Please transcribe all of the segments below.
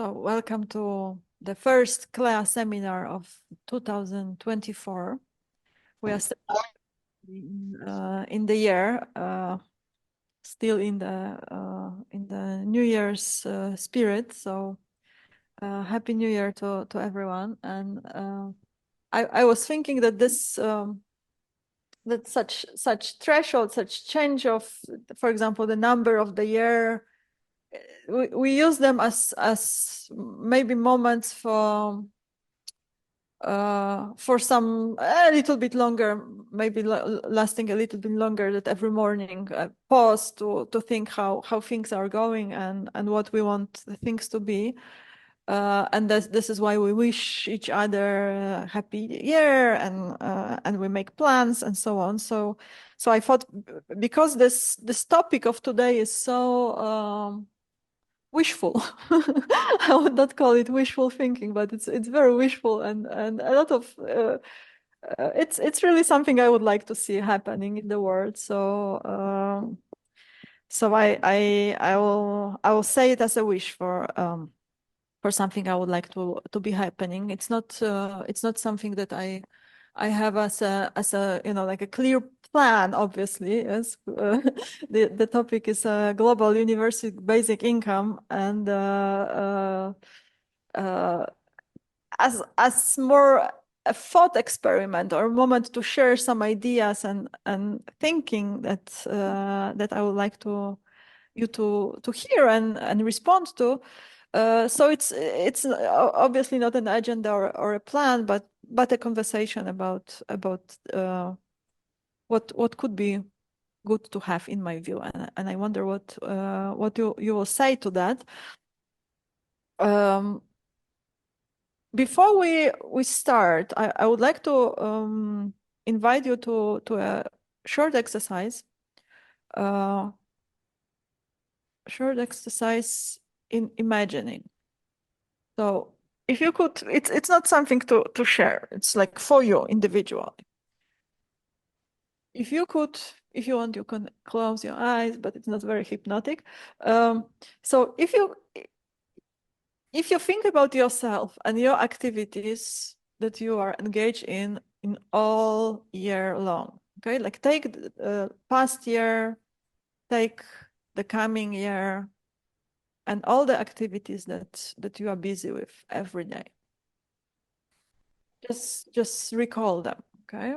So welcome to the first CLEA seminar of 2024. We are still in the year, still in the New Year's spirit. So Happy New Year to everyone. And I was thinking that that such threshold, such change of, for example, the number of the year. We use them as maybe moments for some a little bit longer, maybe lasting a little bit longer, that every morning pause to think how things are going and what we want the things to be. And this is why we wish each other a happy year and we make plans and so on. So I thought, because this topic of today is so wishful. I would not call it wishful thinking, but it's very wishful and a lot of it's really something I would like to see happening in the world. So I will say it as a wish for something I would like to be happening. It's not something that I have as a like a clear plan. Obviously, as the topic is global universal basic income, and as more a thought experiment or a moment to share some ideas and thinking that I would like you to hear and respond to. So it's obviously not an agenda or a plan, but a conversation about what could be good to have, in my view, and I wonder what you will say to that. Before we start, I would like to invite you to a short exercise. Short exercise in imagining. So if you could, it's not something to share. It's like for you individually. If you could, if you want, you can close your eyes, but it's not very hypnotic. So if you think about yourself and your activities that you are engaged in all year long, okay, like take the past year, take the coming year, and all the activities that you are busy with every day. Just recall them, okay?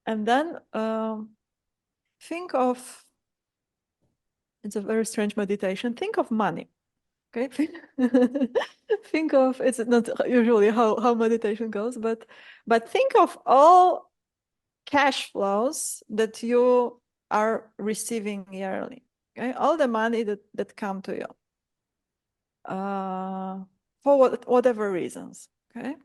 And then think of, it's a very strange meditation. Think of money, okay? Think of, it's not usually how meditation goes, but think of all cash flows that you are receiving yearly, okay? All the money that come to you for whatever reasons, okay?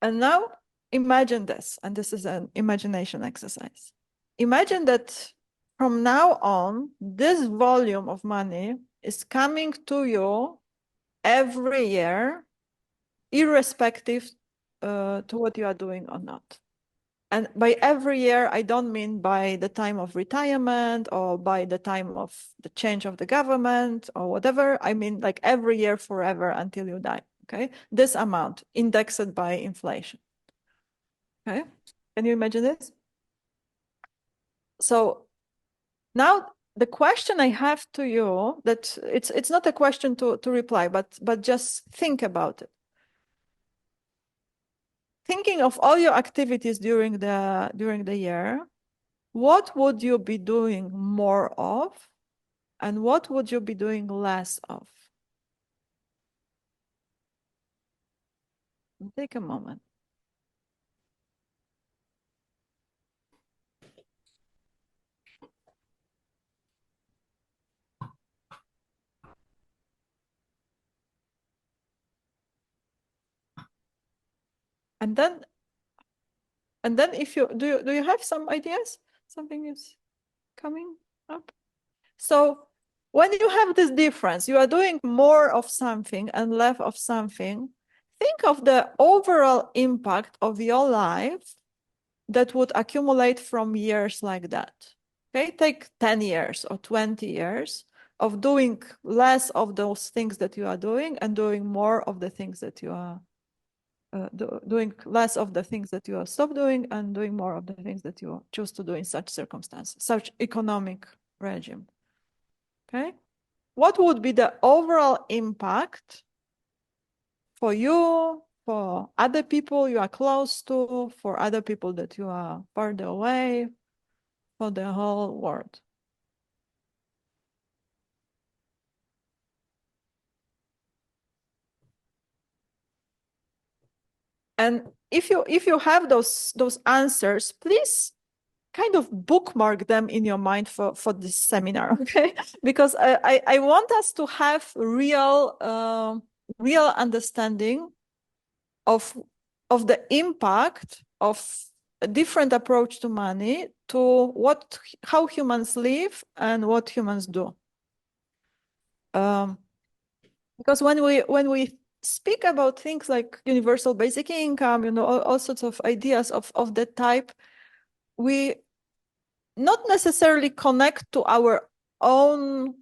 And now imagine this, and this is an imagination exercise. Imagine that from now on, this volume of money is coming to you every year, irrespective to what you are doing or not. And by every year, I don't mean by the time of retirement or by the time of the change of the government or whatever. I mean like every year forever until you die, okay? This amount indexed by inflation, okay? Can you imagine this? So now the question I have to you, that it's not a question to reply, but just think about it. Thinking of all your activities during the year, what would you be doing more of, and what would you be doing less of? Take a moment. And then if you do you have some ideas? Something is coming up. So when you have this difference, you are doing more of something and less of something. Think of the overall impact of your life that would accumulate from years like that. Okay, take 10 years or 20 years. of doing less of those things that you are doing and doing more of the things that you are doing less of the things that you are stop doing and doing more of the things that you choose to do in such circumstances, such economic regime. Okay, what would be the overall impact for you, for other people you are close to, for other people that you are further away, for the whole world? And if you have those answers, please kind of bookmark them in your mind for this seminar, okay? Because I want us to have real understanding of the impact of a different approach to money, to how humans live and what humans do. Because when we speak about things like universal basic income, all sorts of ideas of that type, we not necessarily connect to our own,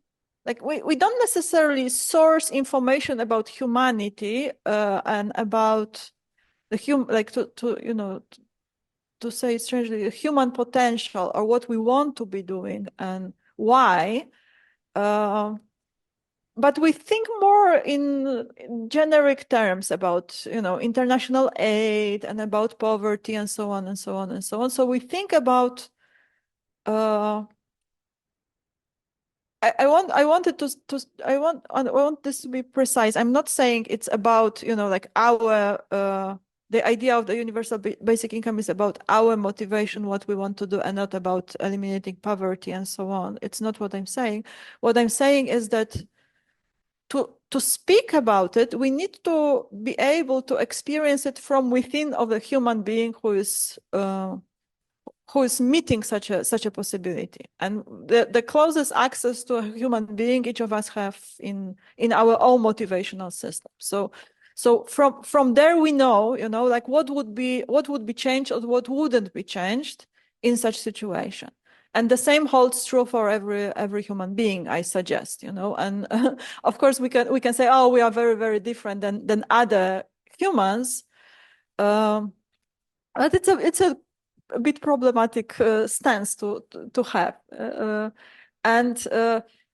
like we don't necessarily source information about humanity and about the like to say strangely, the human potential or what we want to be doing and why. But we think more in generic terms about, international aid and about poverty and so on and so on and so on. So we think about, I want this to be precise. I'm not saying it's about, like the idea of the universal basic income is about our motivation, what we want to do, and not about eliminating poverty and so on. It's not what I'm saying. What I'm saying is that to speak about it, we need to be able to experience it from within of a human being who is meeting such a possibility. And the closest access to a human being each of us have in our own motivational system. So from there we know, like what would be changed or what wouldn't be changed in such situation. And the same holds true for every human being, I suggest, and of course we can say, oh, we are very, very different than other humans. But it's a bit problematic stance to have. And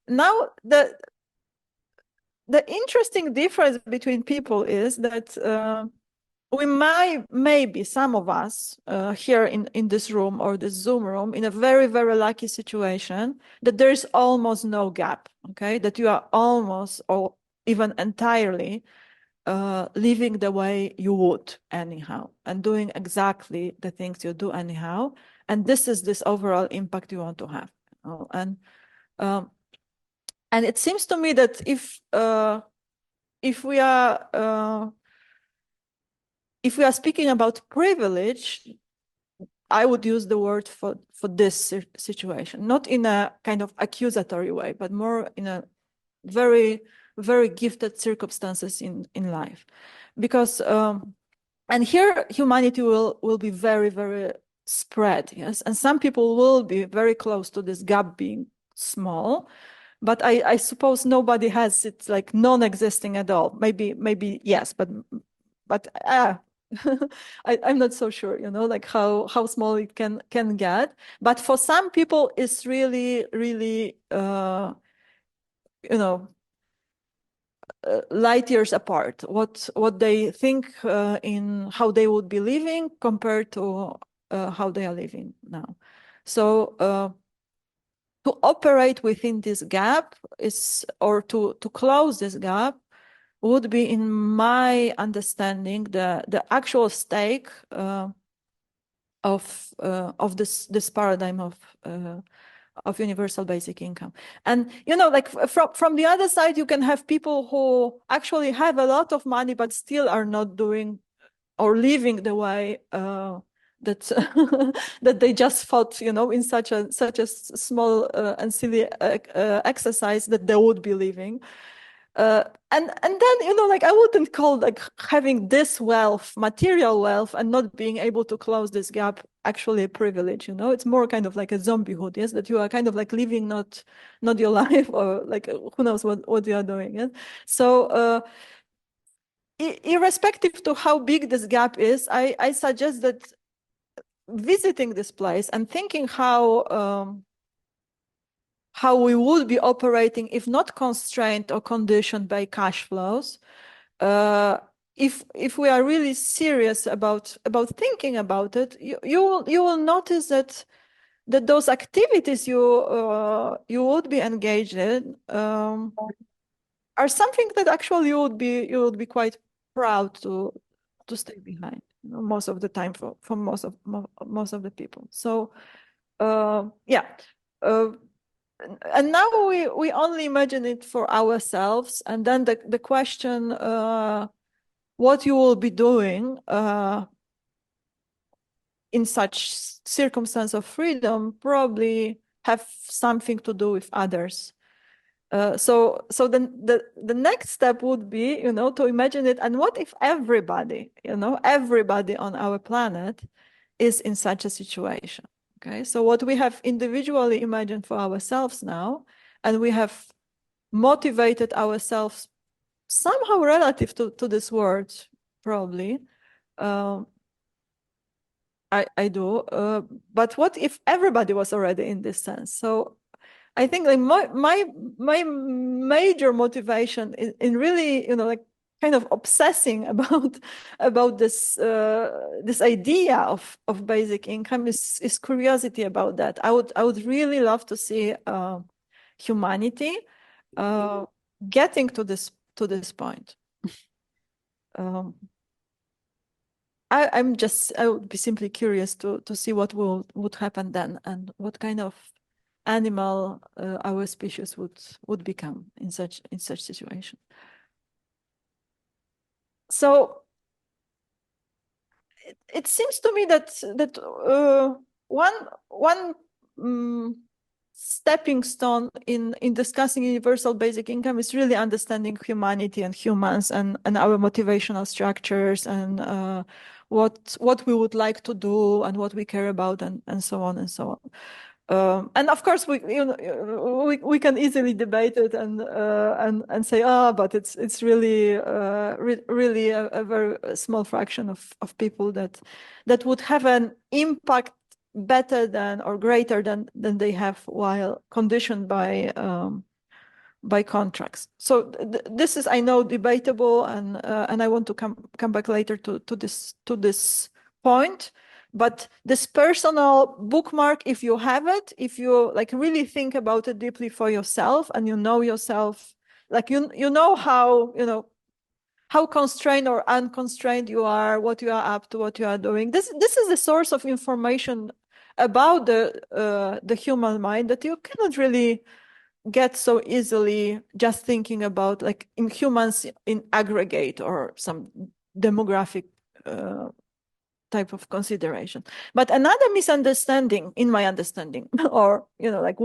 now the interesting difference between people is that we maybe some of us here in this room or this Zoom room in a very, very lucky situation that there is almost no gap, okay? That you are almost or even entirely living the way you would anyhow and doing exactly the things you do anyhow. And this is this overall impact you want to have. And it seems to me that if we are speaking about privilege, I would use the word for this situation, not in a kind of accusatory way, but more in a very, very gifted circumstances in life. Because and here humanity will be very, very spread, yes, and some people will be very close to this gap being small, but I suppose nobody has it like non-existing at all. Maybe yes, but I'm not so sure, like how small it can get. But for some people, it's really, really, light years apart. What they think in how they would be living compared to how they are living now. So to operate within this gap or to close this gap would be, in my understanding, the actual stake of this paradigm of universal basic income. And like from the other side, you can have people who actually have a lot of money but still are not doing or living the way that that they just thought, in such a small and silly exercise that they would be living. And then, like, I wouldn't call like having this wealth, material wealth, and not being able to close this gap actually a privilege. It's more kind of like a zombiehood, yes, that you are kind of like living not your life, or like who knows what you are doing. Yes? So irrespective to how big this gap is, I suggest that visiting this place and thinking how we would be operating if not constrained or conditioned by cash flows. If we are really serious about thinking about it, you will notice that those activities you would be engaged in are something that actually you would be quite proud to stay behind, most of the time for most of the people. So yeah. Uh, and now we only imagine it for ourselves, and then the question, what you will be doing in such circumstance of freedom, probably have something to do with others. So then the next step would be, to imagine it. And what if everybody on our planet is in such a situation? Okay, so what we have individually imagined for ourselves now, and we have motivated ourselves somehow relative to this word, probably. I do. But what if everybody was already in this sense? So I think like my major motivation in really, like kind of obsessing about this idea of basic income is curiosity about that. I would really love to see humanity getting to this point. Um, I would be simply curious to see what would happen then, and what kind of animal our species would become in such situation. So it seems to me that one stepping stone in discussing universal basic income is really understanding humanity and humans, and our motivational structures, and what we would like to do, and what we care about, and so on and so on. And of course, we can easily debate it and say, but it's really really a very small fraction of people that would have an impact better than or greater than they have while conditioned by contracts. So this is, I know, debatable, and I want to come back later to this point. But this personal bookmark, if you have it, if you like really think about it deeply for yourself, and you know yourself, like you know how constrained or unconstrained you are, what you are up to, what you are doing. This is a source of information about the human mind that you cannot really get so easily just thinking about like in humans in aggregate or some demographic type of consideration. But another misunderstanding, in my understanding, or like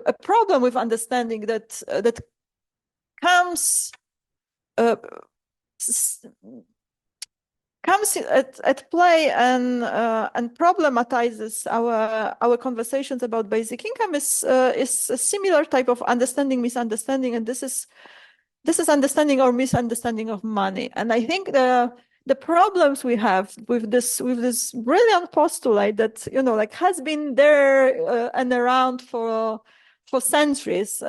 a problem with understanding that comes at play and problematizes our conversations about basic income is a similar type of misunderstanding, and this is understanding or misunderstanding of money. And I think the problems we have with this brilliant postulate that like has been there and around for centuries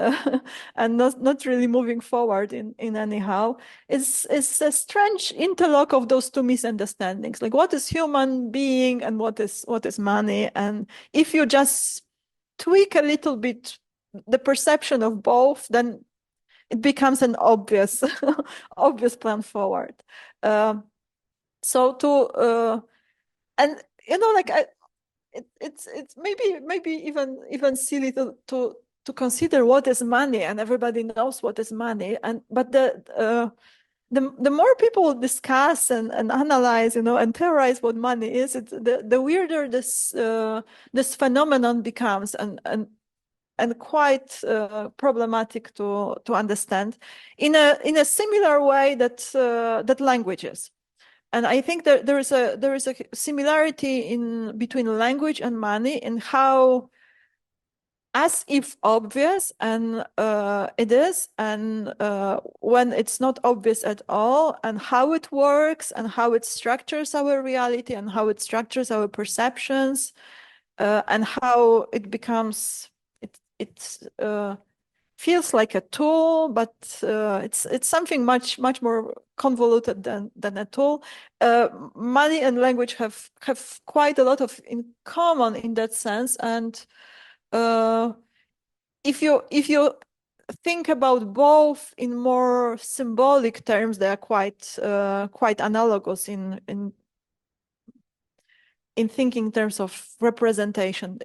and not really moving forward in anyhow is a strange interlock of those two misunderstandings, like what is human being and what is money. And if you just tweak a little bit the perception of both, then it becomes an obvious obvious plan forward. So to and like it's maybe even silly to consider what is money, and everybody knows what is money, but the more people discuss and analyze, and theorize what money is, the weirder this phenomenon becomes, and and quite problematic to understand in a similar way that languages. And I think that there is a similarity between language and money in how, as if obvious, and it is, and when it's not obvious at all, and how it works, and how it structures our reality, and how it structures our perceptions, and how it becomes, it feels like a tool, but it's something much more convoluted than a tool. Money and language have quite a lot of in common in that sense, and if you think about both in more symbolic terms, they are quite analogous in thinking in terms of representation.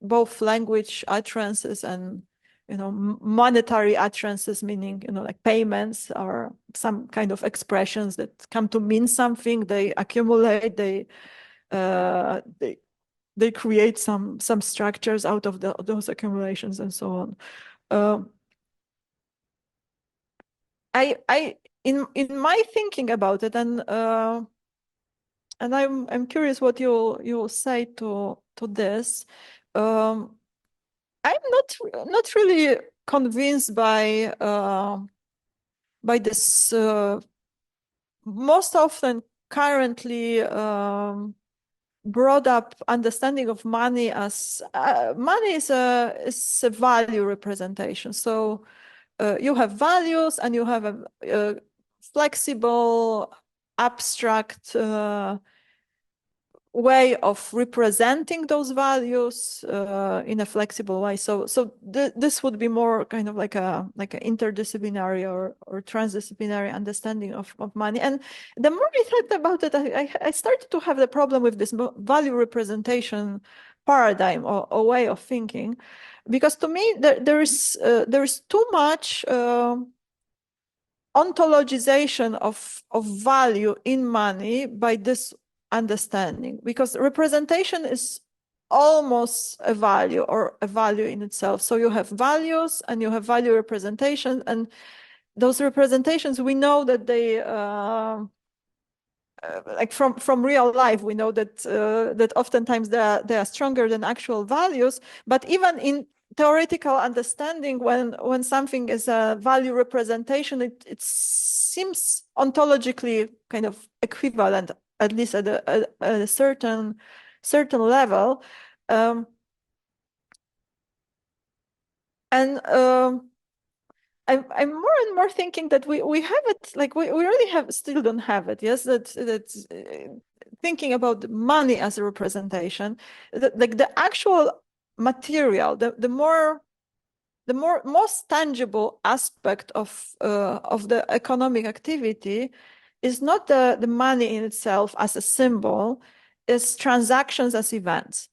Both language utterances and monetary utterances, meaning like payments, are some kind of expressions that come to mean something. They accumulate. They create some structures out of those accumulations and so on. In my thinking about it, and I'm curious what you'll say to this. I'm not really convinced by this most often currently brought up understanding of money as money is a value representation. So you have values, and you have a flexible, abstract way of representing those values in a flexible way. So this would be more kind of like an interdisciplinary or transdisciplinary understanding of money. And the more I thought about it, I started to have the problem with this value representation paradigm or way of thinking, because to me there is too much ontologization of value in money by this understanding, because representation is almost a value or a value in itself. So you have values and you have value representation, and those representations, we know that they like from real life, we know that that oftentimes they are stronger than actual values. But even in theoretical understanding, when something is a value representation, it seems ontologically kind of equivalent, at least at a certain level. I'm more and more thinking that we have it, like we really still don't have it. Yes, that's thinking about money as a representation, like the actual material, the most tangible aspect of the economic activity is not the money in itself as a symbol, is transactions as events.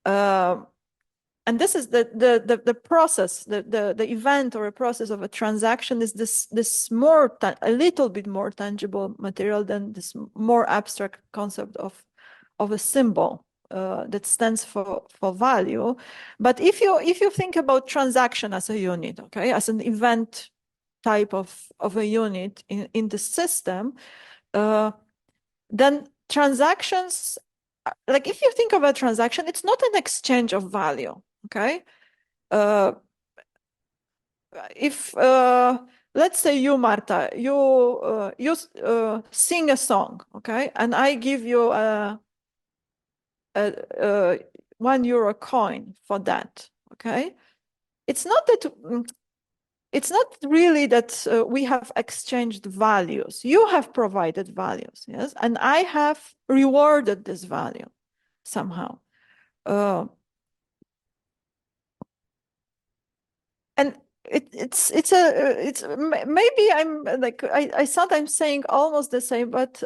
And this is the process, the event or a process of a transaction is this a little bit more tangible material than this more abstract concept of a symbol that stands for value. But if you think about transaction as a unit, okay, as an event type of a unit in the system, then transactions, like if you think of a transaction, it's not an exchange of value. Okay, if let's say you, Marta, you sing a song, okay, and I give you a €1 coin for that, okay, it's not really that we have exchanged values. You have provided values, yes, and I have rewarded this value somehow. And it's maybe I'm like I thought I'm saying almost the same, but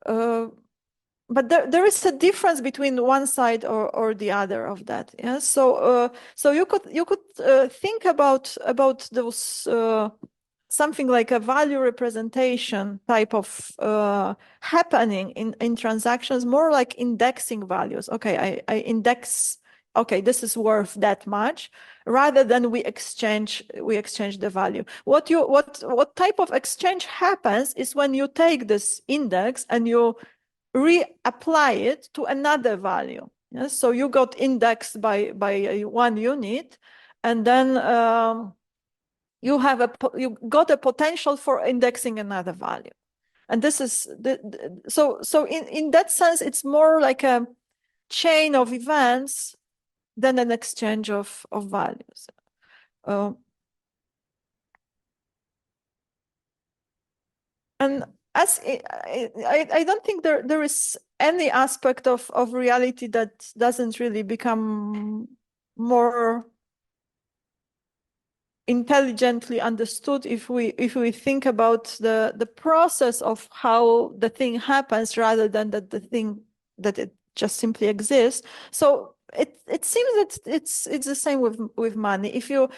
there is a difference between one side or the other of that. Yeah. So you could think about those something like a value representation type of happening in transactions, more like indexing values. Okay, I index okay, this is worth that much, rather than we exchange the value. What type of exchange happens is when you take this index and you reapply it to another value. Yes? So you got indexed by 1 unit, and then you got a potential for indexing another value. And this is so in that sense, it's more like a chain of events than an exchange of values. And as I don't think there is any aspect of reality that doesn't really become more intelligently understood if we think about the process of how the thing happens, rather than that the thing that it just simply exists. So it seems that it's the same with money. If you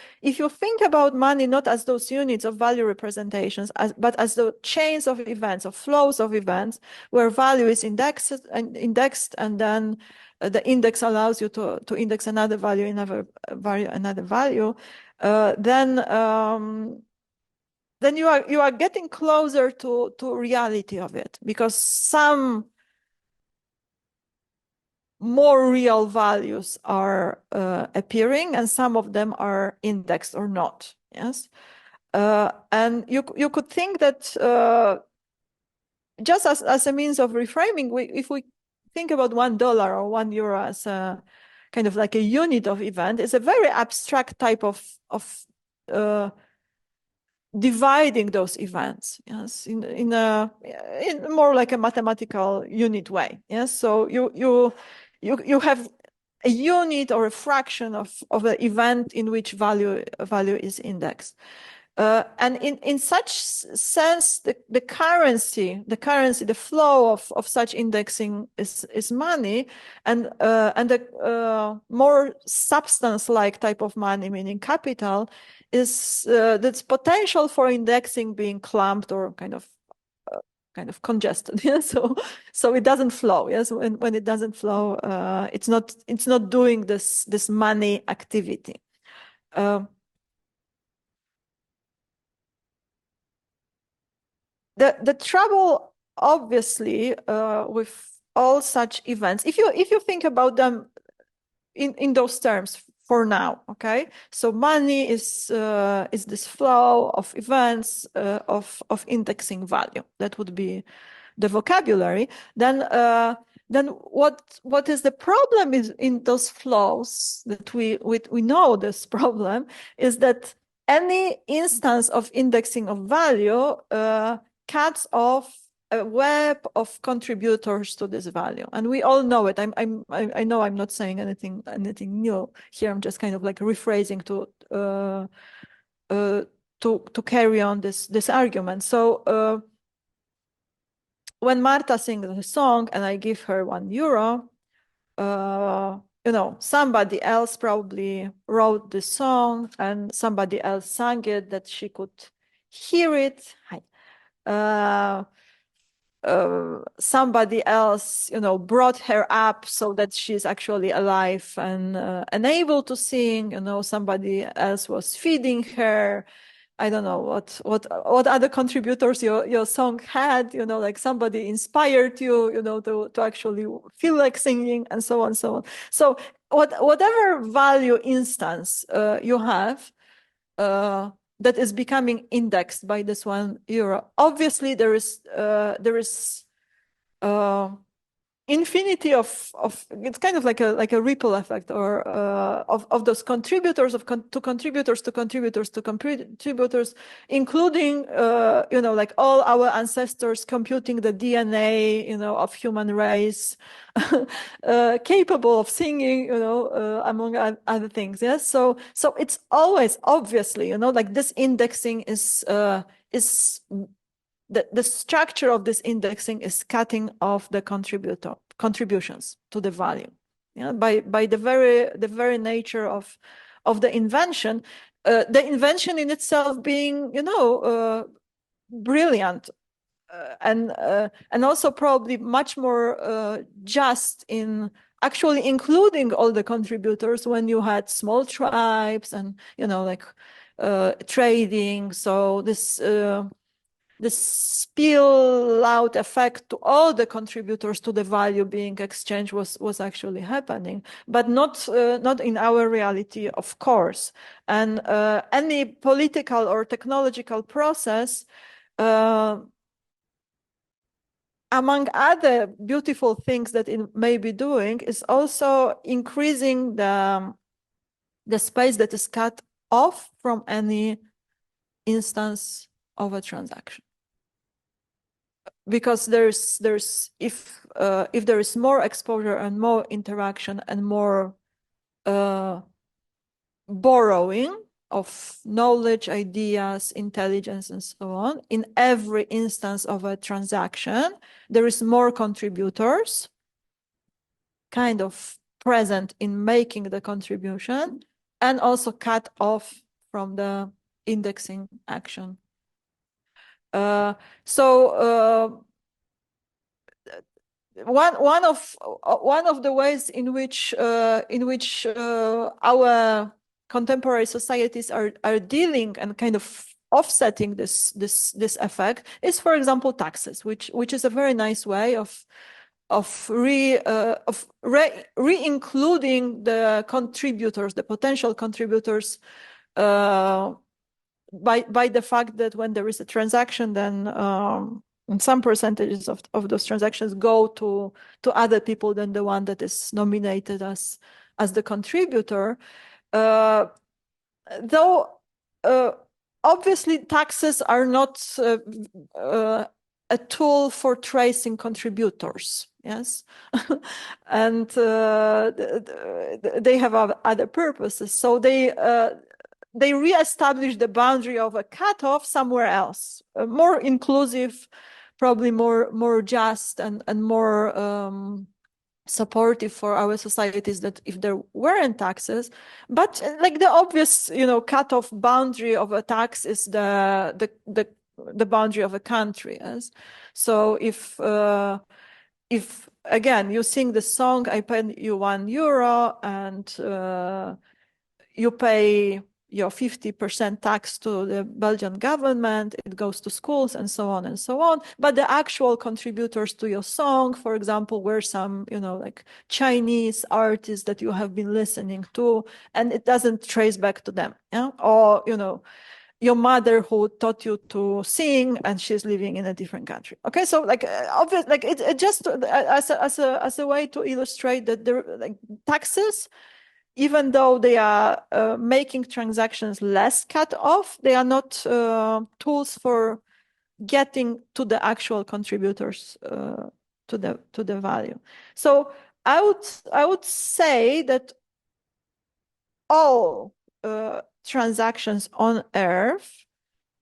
think about money not as those units of value representations, but as the chains of events, of flows of events, where value is indexed, and then the index allows you to index another value, another value, then you are getting closer to reality of it, because some more real values are appearing, and some of them are indexed or not. Yes, and you could think that just as a means of reframing, if we think about $1 or €1 as a kind of like a unit of event, is a very abstract type of dividing those events, yes, in more like a mathematical unit way. Yes, so you have a unit or a fraction of an event in which value is indexed. And in such sense, the currency, the flow of such indexing is money, and the more substance-like type of money, meaning capital, is that's potential for indexing being clamped or kind of congested. Yeah, so it doesn't flow. Yes, when it doesn't flow, it's not doing this money activity. The trouble, obviously, with all such events, if you think about them in those terms for now, okay, so money is this flow of events of indexing value. That would be the vocabulary. Then what is the problem is in those flows that we know this problem is that any instance of indexing of value cuts off a web of contributors to this value, and we all know it. I know I'm not saying anything new here. I'm just kind of like rephrasing to carry on this argument. So when Marta sings the song and I give her €1, somebody else probably wrote the song and somebody else sang it that she could hear it. Somebody else, brought her up so that she's actually alive and able to sing. Somebody else was feeding her. I don't know what other contributors your song had. Like somebody inspired you, to actually feel like singing, and so on, so on. So whatever value instance you have. That is becoming indexed by this €1. Obviously, there is infinity of it's kind of like a ripple effect, or of those contributors to contributors, including like all our ancestors computing the DNA of human race, capable of singing, among other things. Yes, so it's always obviously like this indexing is the structure of this indexing is cutting off the contributions to the value. By the very nature of the invention, the invention in itself being brilliant, and also probably much more just in actually including all the contributors when you had small tribes and, like trading. So this spill out effect to all the contributors to the value being exchanged was actually happening, but not in our reality, of course. And any political or technological process, among other beautiful things that it may be doing, is also increasing the space that is cut off from any instance of a transaction. Because if there is more exposure and more interaction and more borrowing of knowledge, ideas, intelligence, and so on, in every instance of a transaction, there is more contributors kind of present in making the contribution and also cut off from the indexing action. One of the ways in which our contemporary societies are dealing and kind of offsetting this effect is, for example, taxes, which is a very nice way of re-including the contributors, the potential contributors, by the fact that when there is a transaction, then some percentages of those transactions go to other people than the one that is nominated as the contributor. Though obviously taxes are not a tool for tracing contributors, yes, and they have other purposes. So they reestablish the boundary of a cutoff somewhere else, more inclusive, probably more just and more supportive for our societies that if there weren't taxes. But like the obvious, cutoff boundary of a tax is the boundary of a country. Yes? So if again you sing the song, I pay you €1 and you pay your 50% tax to the Belgian government, it goes to schools and so on and so on. But the actual contributors to your song, for example, were some, like Chinese artists that you have been listening to, and it doesn't trace back to them. Yeah? Or, your mother who taught you to sing and she's living in a different country. Okay, so like obvious, like it just as a way to illustrate that there, like, taxes, even though they are making transactions less cut off, they are not tools for getting to the actual contributors to the value. So I would say that all transactions on Earth,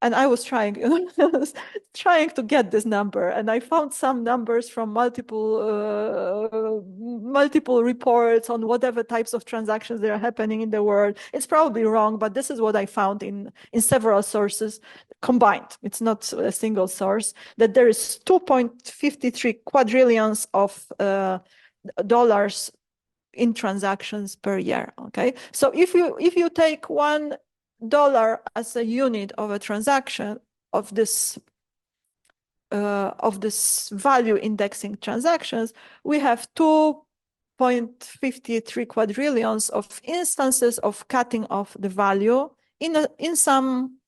and I was trying to get this number, and I found some numbers from multiple reports on whatever types of transactions that are happening in the world. It's probably wrong, but this is what I found in several sources combined. It's not a single source. That there is 2.53 quadrillions of dollars in transactions per year. Okay, so if you take $1 as a unit of a transaction of this value indexing transactions, we have 2.53 quadrillions of instances of cutting off the value in some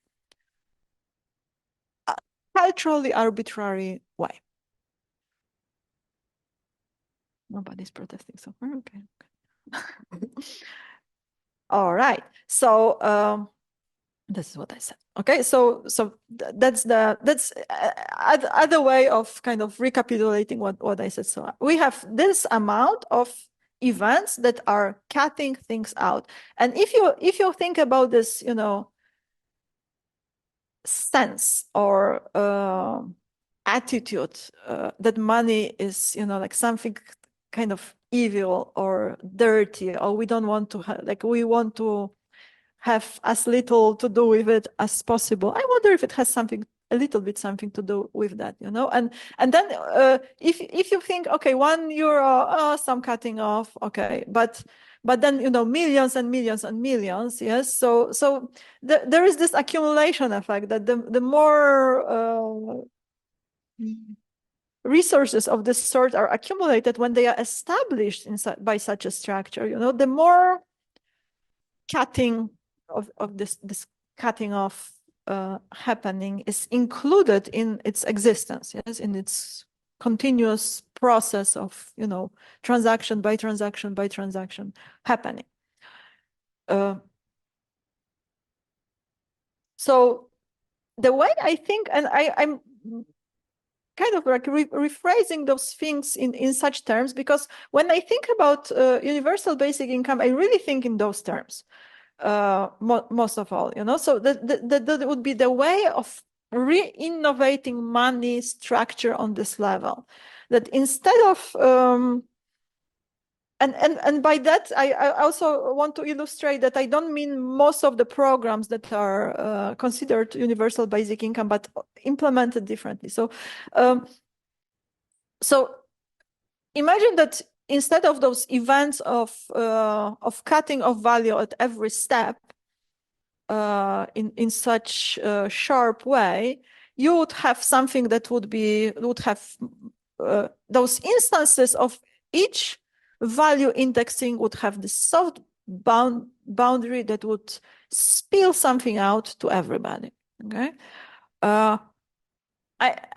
culturally arbitrary way. Nobody's protesting so far. Okay. All right. So this is what I said. Okay. So that's other way of kind of recapitulating what I said. So we have this amount of events that are cutting things out, and if you think about this, sense or attitude that money is, like something kind of evil or dirty, or we don't want to we want to have as little to do with it as possible. I wonder if it has something a little bit something to do with that, you know. And then if you think, okay, €1, some cutting off, okay, but then, you know, millions and millions and millions, yes. So there is this accumulation effect that the more resources of this sort are accumulated when they are established by such a structure, you know, the more cutting of this cutting off happening is included in its existence, yes, in its continuous process of, you know, transaction by transaction by transaction happening. So the way I think, and I'm kind of like rephrasing those things in such terms, because when I think about universal basic income, I really think in those terms. Most of all, you know, so that would be the way of re-innovating money structure on this level, that instead of and by that I also want to illustrate that I don't mean most of the programs that are considered universal basic income, but implemented differently. So imagine that instead of those events of cutting of value at every step, in such a sharp way, you would have something that would have those instances of each value indexing would have this soft boundary that would spill something out to everybody. Okay.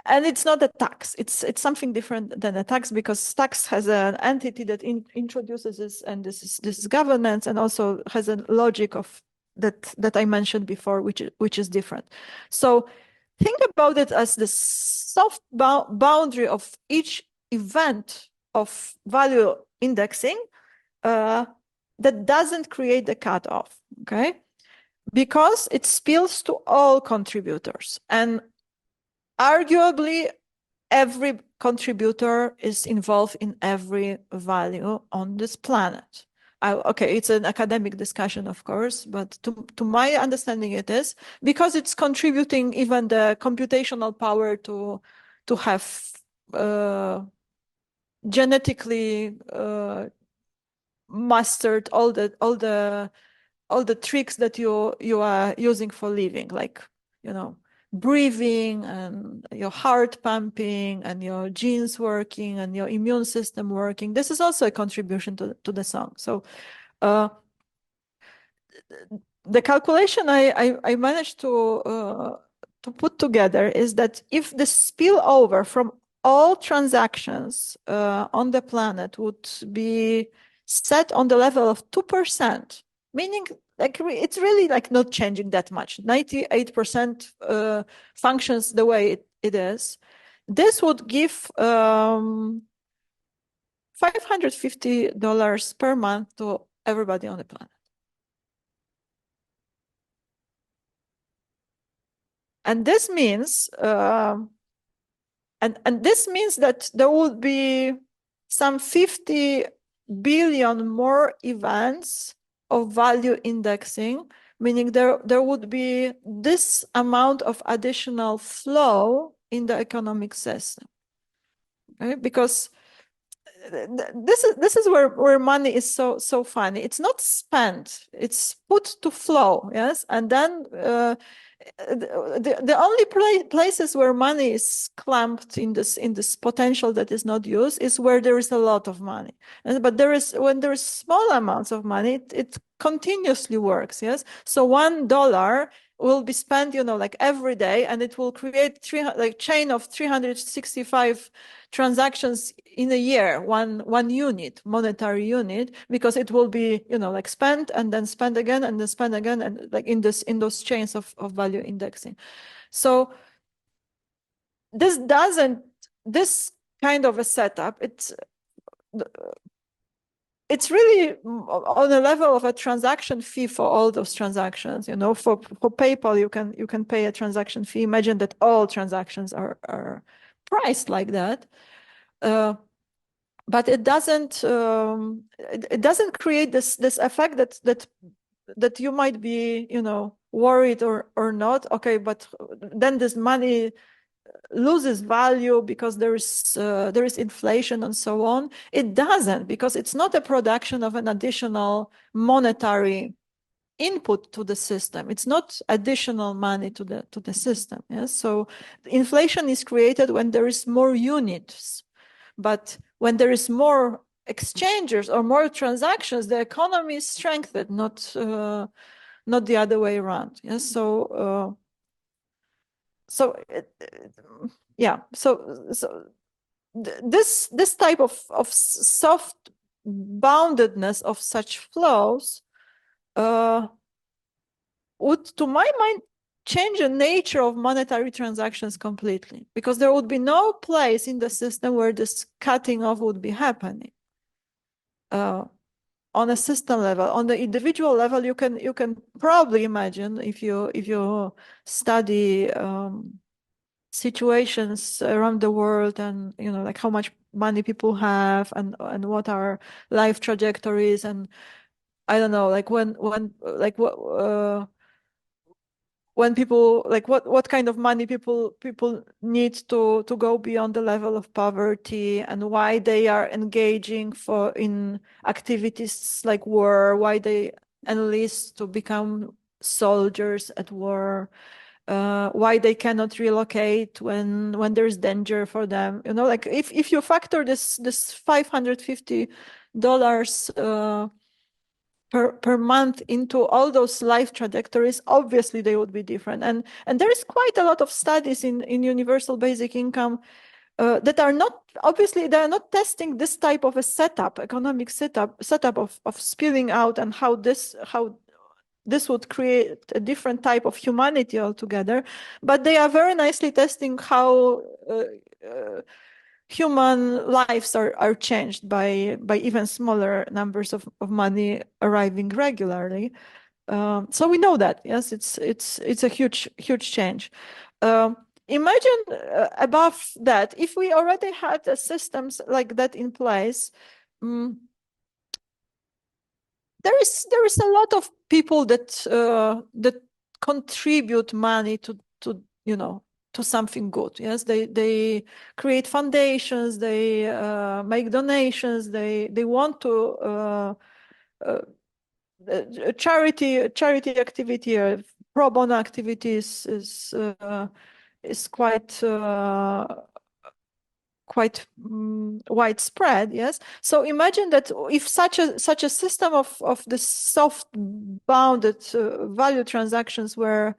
And it's not a tax. It's something different than a tax, because tax has an entity that introduces this, and this is governance, and also has a logic of that I mentioned before, which is different. So think about it as the soft boundary of each event of value indexing that doesn't create the cutoff. Okay, because it spills to all contributors, and arguably every contributor is involved in every value on this planet. Okay, it's an academic discussion, of course, but to my understanding it is, because it's contributing even the computational power to have genetically mastered all the tricks that you are using for living, like, you know, breathing and your heart pumping and your genes working and your immune system working. This is also a contribution to the song. So the calculation I managed to put together is that if the spillover from all transactions on the planet would be set on the level of 2%, meaning like it's really like not changing that much. 98% functions the way it is. This would give $550 per month to everybody on the planet. And this means and this means that there would be some 50 billion more events of value indexing, meaning there would be this amount of additional flow in the economic system. Okay? Because this is where money is so funny. It's not spent; it's put to flow. Yes, and then the only places where money is clamped in this potential that is not used is where there is a lot of money. But when there is small amounts of money, it continuously works. Yes, so $1 will be spent, you know, like every day, and it will create chain of 365 transactions in a year, one unit, monetary unit, because it will be, you know, like spent and then spent again and then spent again, and like in those chains of value indexing. So this kind of a setup, it's really on the level of a transaction fee for all those transactions. You know, for PayPal, you can pay a transaction fee. Imagine that all transactions are priced like that. But it doesn't create this effect that that you might be, worried or not. Okay, but then this money loses value because there is inflation and so on. It doesn't, because it's not a production of an additional monetary input to the system. It's not additional money to the system. Yes, so inflation is created when there is more units, but when there is more exchangers or more transactions, the economy is strengthened, not the other way around. Yes, so yeah, so this type of soft boundedness of such flows would, to my mind, change the nature of monetary transactions completely, because there would be no place in the system where this cutting off would be happening. On a system level, on the individual level, you can probably imagine, if you study situations around the world, and like how much money people have, and what are life trajectories, and I don't know, like when people, like what kind of money people need to go beyond the level of poverty, and why they are engaging in activities like war, why they enlist to become soldiers at war, why they cannot relocate when there's danger for them. Like if you factor this $550 per month into all those life trajectories, obviously they would be different. And there is quite a lot of studies in universal basic income that are not, obviously they are not testing this type of a economic setup of spilling out, and how this would create a different type of humanity altogether. But they are very nicely testing how human lives are changed by even smaller numbers of money arriving regularly. So we know that, yes, it's a huge change. Imagine above that, if we already had systems like that in place. There is a lot of people that contribute money to something good. Yes, they create foundations, they make donations, they want to uh, charity activity, pro bono activities is quite widespread. Yes, so imagine that if such a system of the soft bounded value transactions were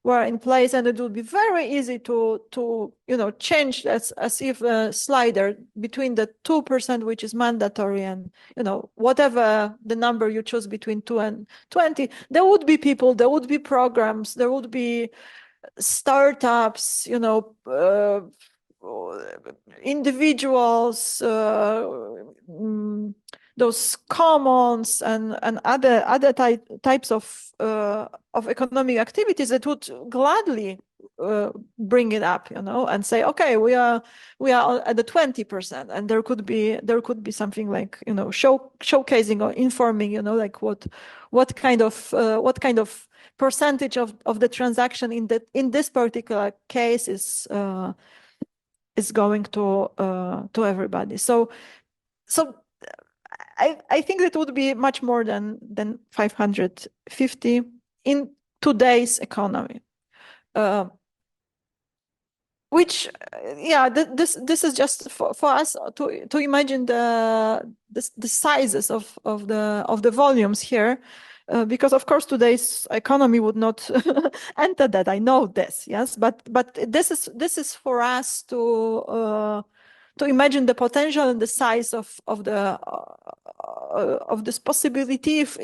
in place, and it would be very easy to change as if a slider between the 2%, which is mandatory, and whatever the number you choose between 2 and 20, there would be people, there would be programs, there would be startups, individuals, those commons, and other types of economic activities that would gladly bring it up, and say, okay, we are at the 20%, and there could be something like showcasing or informing, like what kind of percentage of the transaction in this particular case is going to everybody. So I think that would be much more than 550 in today's economy. Which, yeah, this is just for us to imagine the sizes of the volumes here, because of course today's economy would not enter that. I know this, yes, but this is for us to imagine the potential and the size of this possibility if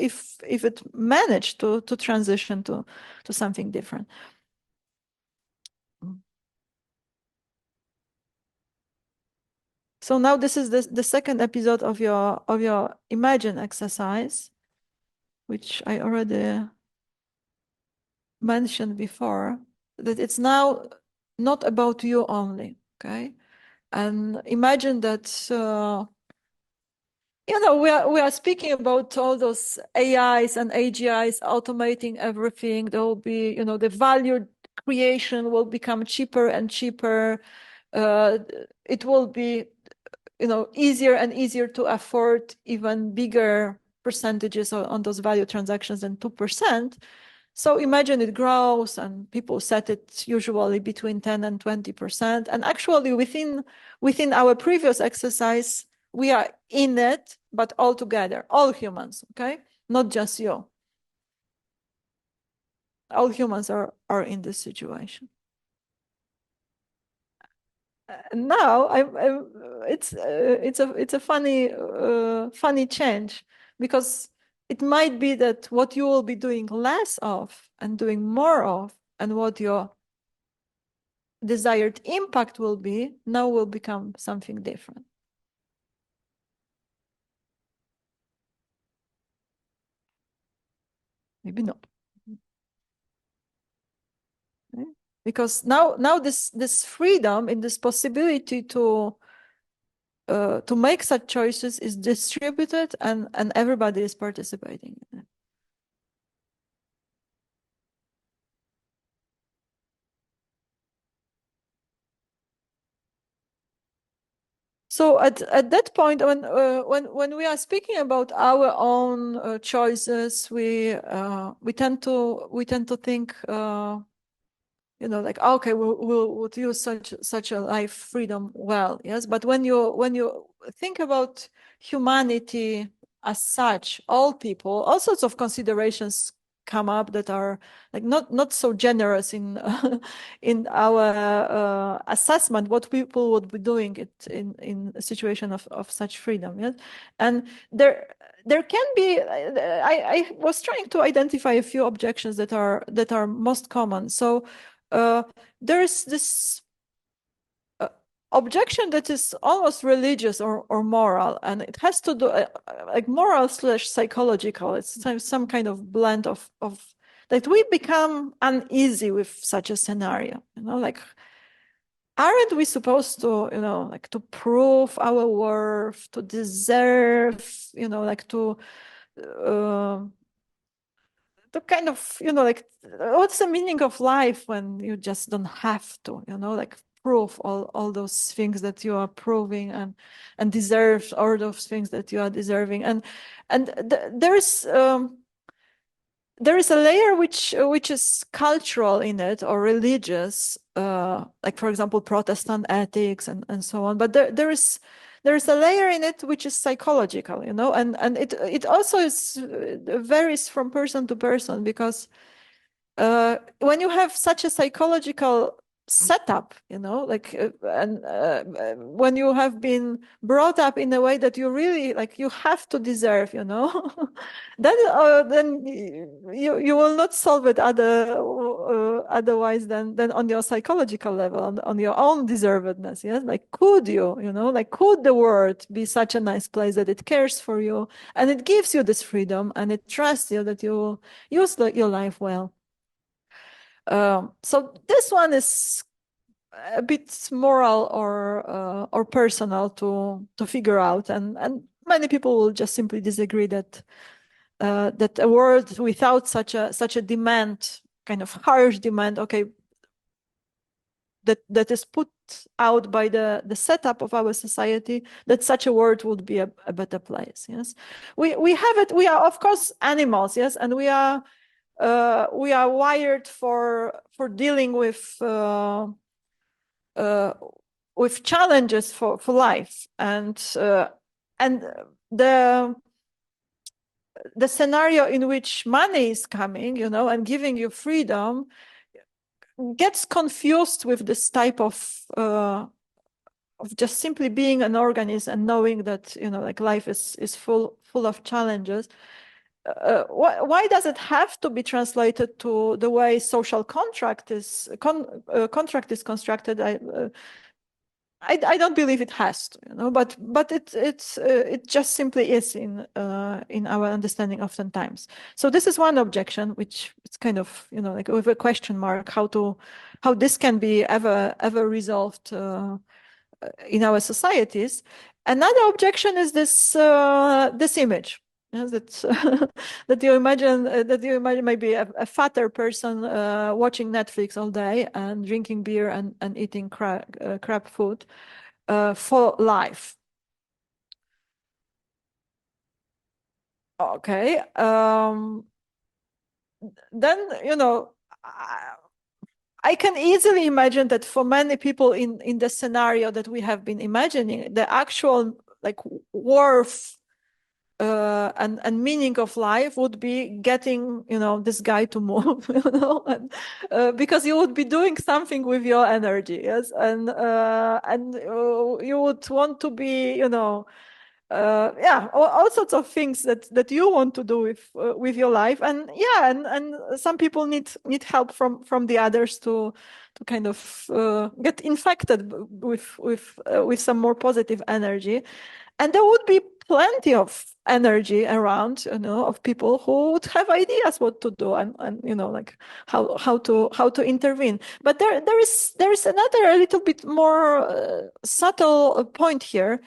it managed to transition to something different. So now this is the second episode of your imagine exercise, which I already mentioned before, that it's now not about you only, okay? And imagine that we are speaking about all those AIs and AGIs automating everything. There will be, the value creation will become cheaper and cheaper. It will be, easier and easier to afford even bigger percentages on those value transactions than 2%. So imagine it grows and people set it usually between 10 and 20%. And actually within our previous exercise, we are in it, but all together, all humans, okay? Not just you. All humans are in this situation. Now it's a funny change, because it might be that what you will be doing less of and doing more of, and what your desired impact will be, now will become something different. Maybe not. Okay? Because now this freedom and this possibility to make such choices is distributed, and everybody is participating in it. So at that point, when we are speaking about our own choices, we tend to think, like, okay, we'll use such a life freedom well, yes. But when you think about humanity as such, all people, all sorts of considerations come up that are like not so generous in in our assessment what people would be doing it in a situation of such freedom, yes. And there can be, I was trying to identify a few objections that are most common. So there's this objection that is almost religious or moral, and it has to do like moral / psychological. It's some kind of blend of that we become uneasy with such a scenario. Like, aren't we supposed to, like, to prove our worth, to deserve, like uh, to kind of, like, what's the meaning of life when you just don't have to, like, prove all those things that you are proving, and deserve all those things that you are deserving. And there is a layer which is cultural in it, or religious, like, for example, Protestant ethics and so on. But there's a layer in it which is psychological, and it also varies from person to person, because when you have such a psychological setup, like, and when you have been brought up in a way that you really, like, you have to deserve, then you will not solve it otherwise than on your psychological level, on your own deservedness. Yes, like, could you, like, could the world be such a nice place that it cares for you and it gives you this freedom and it trusts you that you will use your life well. So this one is a bit moral or personal to figure out, and many people will just simply disagree that that a world without such a demand, kind of harsh demand, okay, that is put out by the setup of our society, that such a world would be a better place. Yes, we have it. We are, of course, animals. Yes, and we are wired for dealing with challenges for life, and the scenario in which money is coming, and giving you freedom, gets confused with this type of just simply being an organism and knowing that, like, life is full of challenges. Why does it have to be translated to the way social contract is constructed? I don't believe it has to, but it just simply is in our understanding oftentimes. So this is one objection, which it's kind of, like, with a question mark, how this can be ever resolved in our societies. Another objection is this image. That that you imagine maybe a fatter person watching Netflix all day and drinking beer and eating crap food for life. Okay. Then I can easily imagine that for many people in the scenario that we have been imagining, the actual like worth and meaning of life would be getting this guy to move, and, because you would be doing something with your energy, yes, and you would want to be, yeah, all sorts of things that you want to do with your life, and yeah, and some people need help from the others to kind of get infected with some more positive energy, and there would be plenty of energy around, of people who would have ideas what to do, and like how to intervene. But there is another a little bit more subtle point here,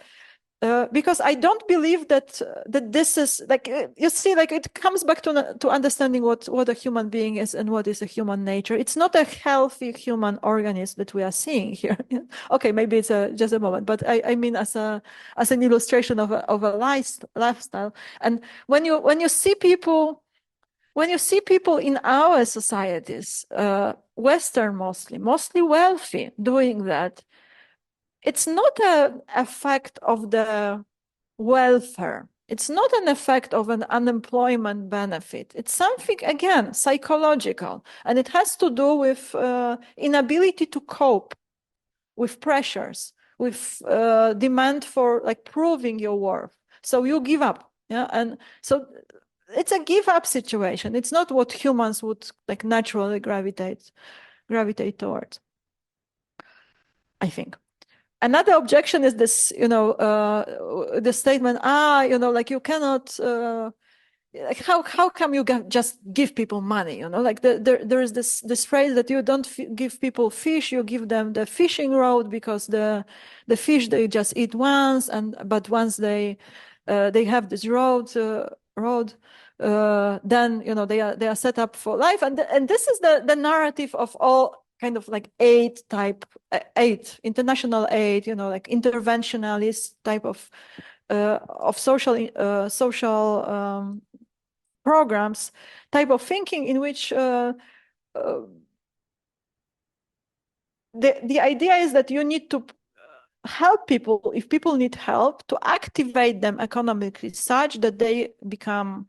because I don't believe that this is like, you see, like it comes back to understanding what a human being is and what is a human nature. It's not a healthy human organism that we are seeing here. Okay, maybe it's just a moment, but I mean as an illustration of a lifestyle. And when you see people in our societies, Western mostly wealthy, doing that, it's not an effect of the welfare. It's not an effect of an unemployment benefit. It's something, again, psychological, and it has to do with inability to cope with pressures, with demand for like proving your worth. So you give up, yeah, and so it's a give up situation. It's not what humans would like naturally gravitate towards, I think. Another objection is this, the statement, like you cannot, like how come you just give people money? Like there is this phrase that you don't give people fish, you give them the fishing rod, because the fish they just eat once, but once they have this rod, then they are set up for life, and this is the narrative of all kind of like international aid, like interventionalist type of social programs type of thinking, in which the idea is that you need to help people, if people need help, to activate them economically such that they become,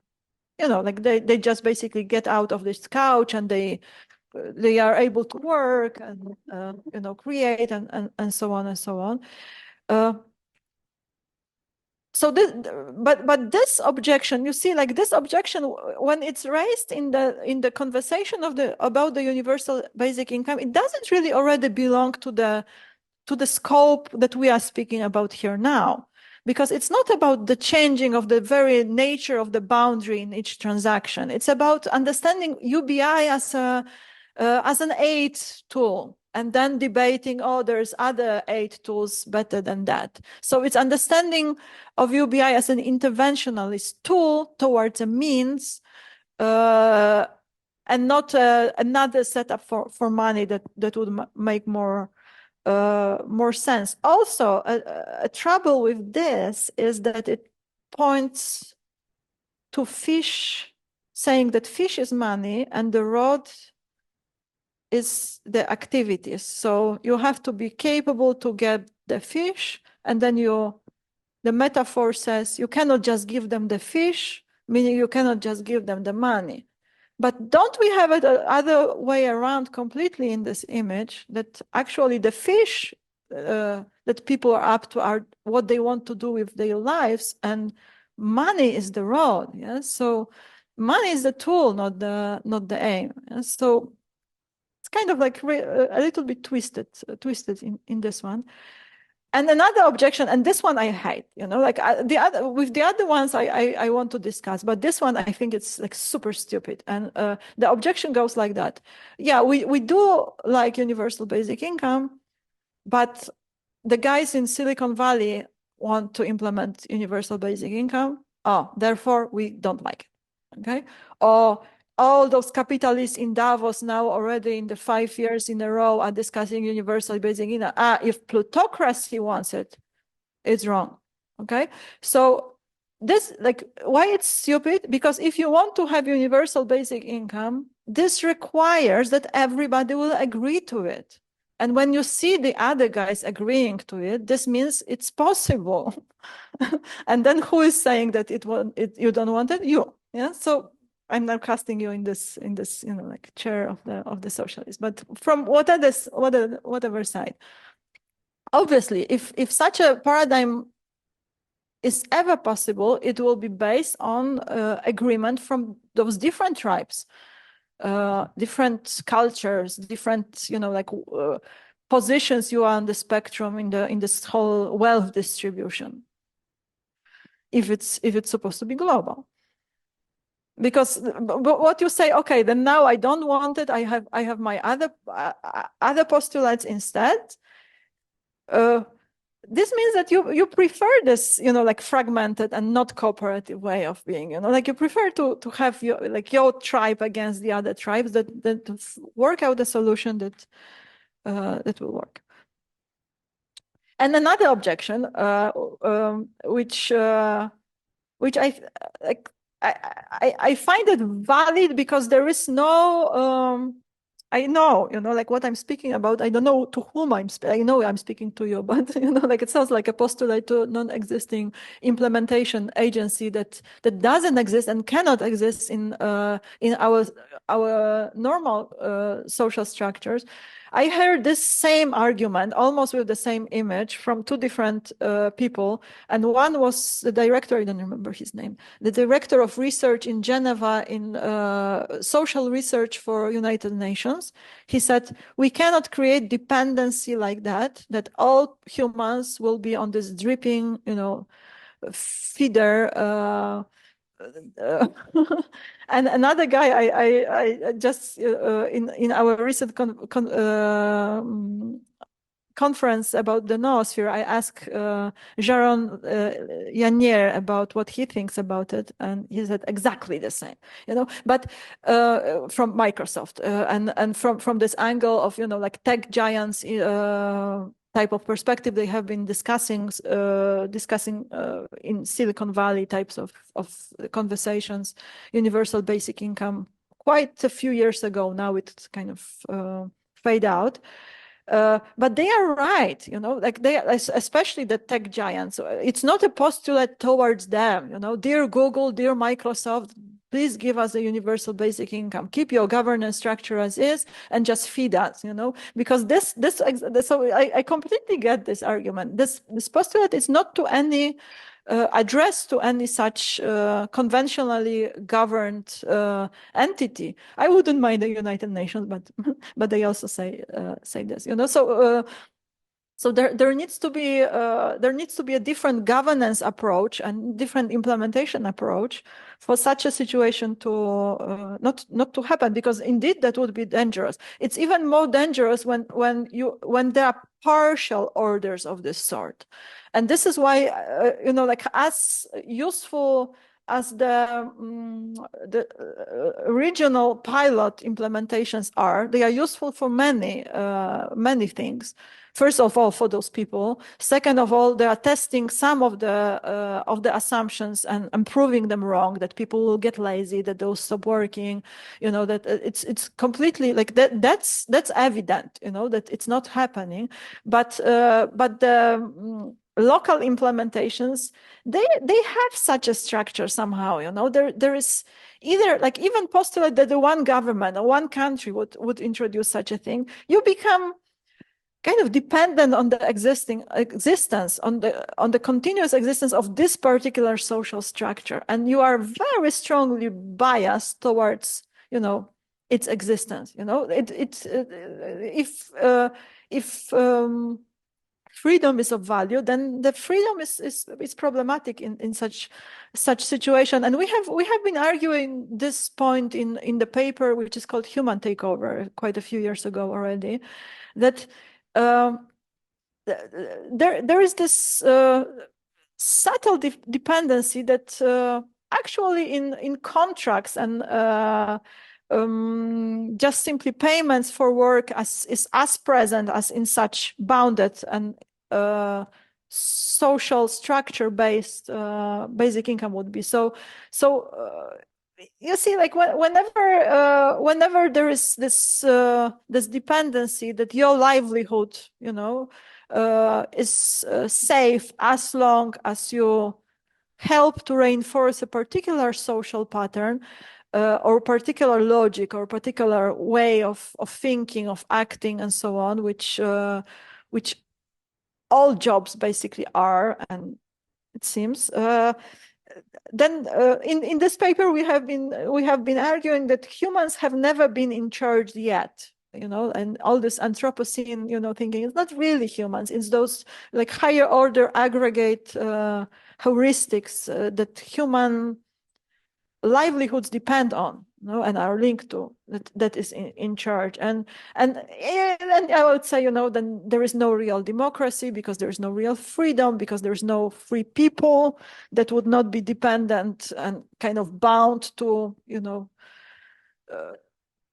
like they just basically get out of this couch and they are able to work and create and so on and so on. So this, but this objection, you see, like this objection, when it's raised in the conversation about the universal basic income, it doesn't really already belong to the scope that we are speaking about here now, because it's not about the changing of the very nature of the boundary in each transaction. It's about understanding UBI as an aid tool, and then debating, there's other aid tools better than that. So it's understanding of UBI as an interventionalist tool towards a means, and not another setup for money that would make more sense. Also, a trouble with this is that it points to fish, saying that fish is money and the rod is the activities. So you have to be capable to get the fish, and then the metaphor says you cannot just give them the fish, meaning you cannot just give them the money. But don't we have it the other way around completely in this image, that actually the fish that people are up to are what they want to do with their lives, and money is the rod. Yes, so money is the tool, not the aim. Yes? So it's kind of like a little bit twisted in this one. And another objection, and this one I hate, like the other ones I want to discuss, but this one I think it's like super stupid. And the objection goes like that. Yeah, we do like universal basic income, but the guys in Silicon Valley want to implement universal basic income. Oh, therefore we don't like it. Okay. Or all those capitalists in Davos now already in the 5 years in a row are discussing universal basic income. If plutocracy wants it, it's wrong. Okay. So this, like, why it's stupid? Because if you want to have universal basic income, this requires that everybody will agree to it. And when you see the other guys agreeing to it, this means it's possible. And then who is saying that you don't want it? You. Yeah. So I'm now casting you in this, like chair of the socialist. But from whatever side. Obviously, if such a paradigm is ever possible, it will be based on agreement from those different tribes, different cultures, different, positions you are on the spectrum in this whole wealth distribution. If it's supposed to be global. Because what you say, okay, then now I don't want it. I have my other postulates instead. This means that you prefer this, like fragmented and not cooperative way of being, like you prefer to have your tribe against the other tribes that work out a solution that will work. And another objection, which I find it valid because there is no. I know, like what I'm speaking about. I don't know to whom I know I'm speaking to you, but like it sounds like a postulate to non-existing implementation agency that doesn't exist and cannot exist in our normal social structures. I heard this same argument, almost with the same image, from two different people, and one was the director. I don't remember his name. The director of research in Geneva in social research for United Nations. He said, we cannot create dependency like that all humans will be on this dripping, feeder. And another guy, I just in our recent conference about the noosphere, I asked Jaron Yanier about what he thinks about it, and he said exactly the same. But from Microsoft and from this angle of like tech giants type of perspective, they have been discussing in Silicon Valley types of conversations, universal basic income quite a few years ago. Now it's kind of fade out. But they are right, like they are, especially the tech giants. It's not a postulate towards them, dear Google, dear Microsoft, please give us a universal basic income. Keep your governance structure as is and just feed us, because so I completely get this argument. This postulate is not to any addressed to any such conventionally governed entity. I wouldn't mind the United Nations, but they also say this. So there needs to be a different governance approach and different implementation approach for such a situation to not to happen, because indeed that would be dangerous. It's even more dangerous when there are partial orders of this sort, and this is why like as useful as the regional pilot implementations are, they are useful for many things. First of all, for those people. Second of all, they are testing some of the assumptions and proving them wrong. That people will get lazy, that they'll stop working. That it's completely like that. That's evident. That it's not happening. But the local implementations, they have such a structure somehow. There is either like even postulate that the one government or one country would introduce such a thing. You become kind of dependent on the existence, on the continuous existence of this particular social structure, and you are very strongly biased towards its existence. If freedom is of value, then the freedom is problematic in such situation. And we have been arguing this point in the paper, which is called Human Takeover, quite a few years ago already, that there is this subtle dependency that actually in contracts and just simply payments for work is as present as in such bounded and social structure based basic income would be. So you see, like whenever there is this dependency that your livelihood, is safe as long as you help to reinforce a particular social pattern or particular logic or particular way of thinking, of acting, and so on, which all jobs basically are, and it seems. Then in this paper we have been arguing that humans have never been in charge yet, and all this Anthropocene, thinking it's not really humans, it's those like higher order aggregate heuristics that human livelihoods depend on, and are linked to, that is in charge. And I would say, then there is no real democracy because there is no real freedom, because there's no free people that would not be dependent and kind of bound to,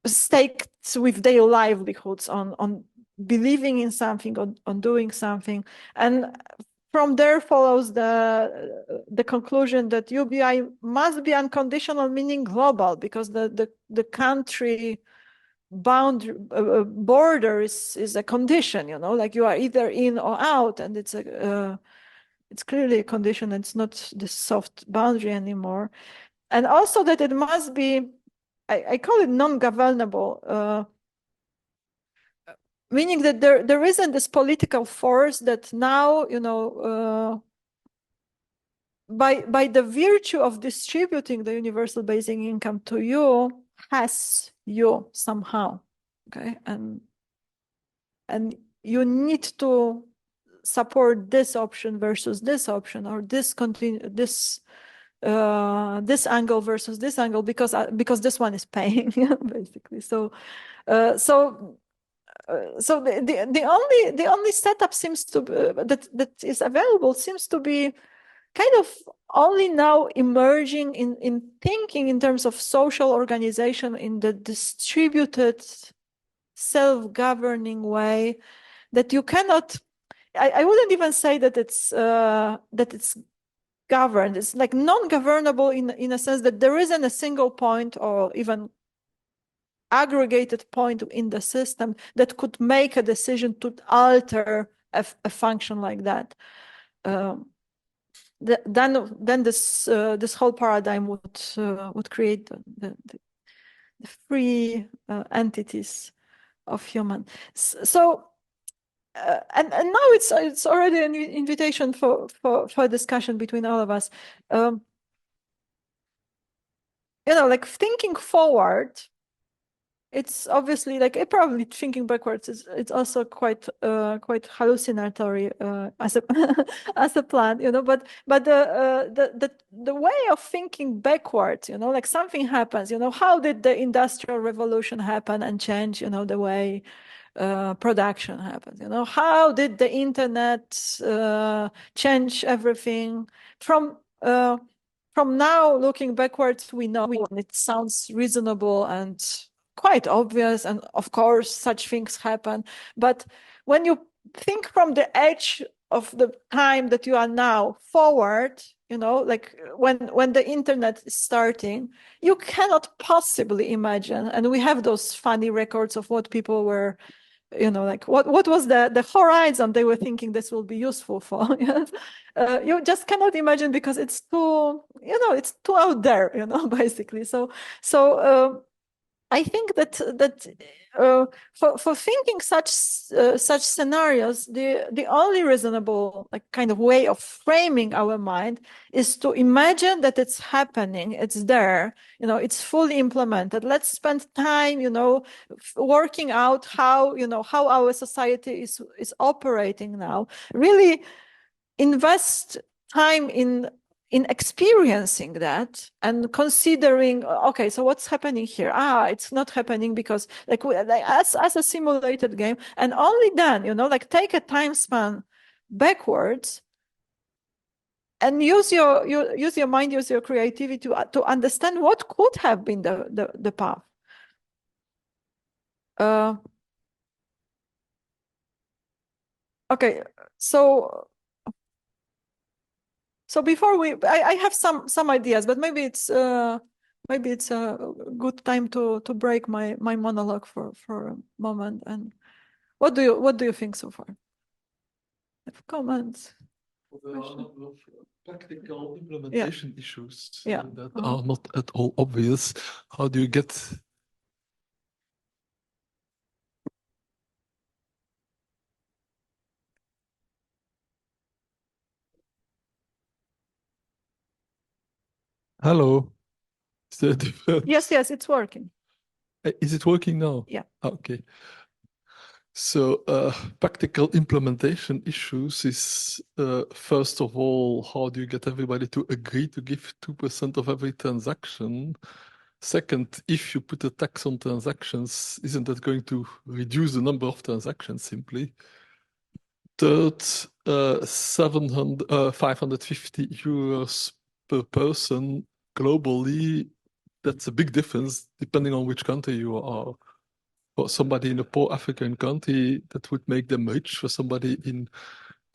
staked with their livelihoods on believing in something, on doing something. And from there follows the conclusion that UBI must be unconditional, meaning global, because the country boundary border is a condition, like you are either in or out, and it's clearly a condition. It's not the soft boundary anymore. And also that it must be, I call it non-governable, meaning that there isn't this political force that now, by the virtue of distributing the universal basic income to you, has you somehow, okay? And you need to support this option versus this option, or this angle versus this angle, because this one is paying, basically. So the only setup seems to be, that is available seems to be kind of only now emerging in thinking in terms of social organization in the distributed, self-governing way that you cannot. I wouldn't even say that it's governed. It's like non-governable in a sense that there isn't a single point or even aggregated point in the system that could make a decision to alter a function like that. Then this whole paradigm would create the free entities of human. So and now it's already an invitation for discussion between all of us. Like thinking forward, it's obviously like probably thinking backwards it's also quite hallucinatory as a as a plan, but the way of thinking backwards, like something happens, how did the Industrial Revolution happen and change, the way production happens, how did the internet change everything from now looking backwards? We know, and it sounds reasonable and quite obvious, and of course such things happen. But when you think from the edge of the time that you are now forward, like when the internet is starting, you cannot possibly imagine, and we have those funny records of what people were, like what was the horizon they were thinking this will be useful for. You just cannot imagine because it's too, it's too out there, basically. So I think that for thinking such scenarios, the only reasonable like kind of way of framing our mind is to imagine that it's happening, it's there, it's fully implemented. Let's spend time, working out how our society is operating now. Really invest time in experiencing that and considering, okay, so what's happening here? It's not happening because like as a simulated game. And only then, like take a time span backwards and use your mind, use your creativity to understand what could have been the path. Okay, so before I have some ideas, but maybe it's a good time to break my monologue for a moment. And what do you think so far? Have comments? There are a number of practical implementation issues Yeah. that are not at all obvious. How do you get? Hello. Yes, it's working. Is it working now? Yeah. Okay. So practical implementation issues is first of all, how do you get everybody to agree to give 2% of every transaction? Second, if you put a tax on transactions, isn't that going to reduce the number of transactions simply? Third, 550 euros per person globally, that's a big difference depending on which country you are. For somebody in a poor African country, that would make them rich. For somebody in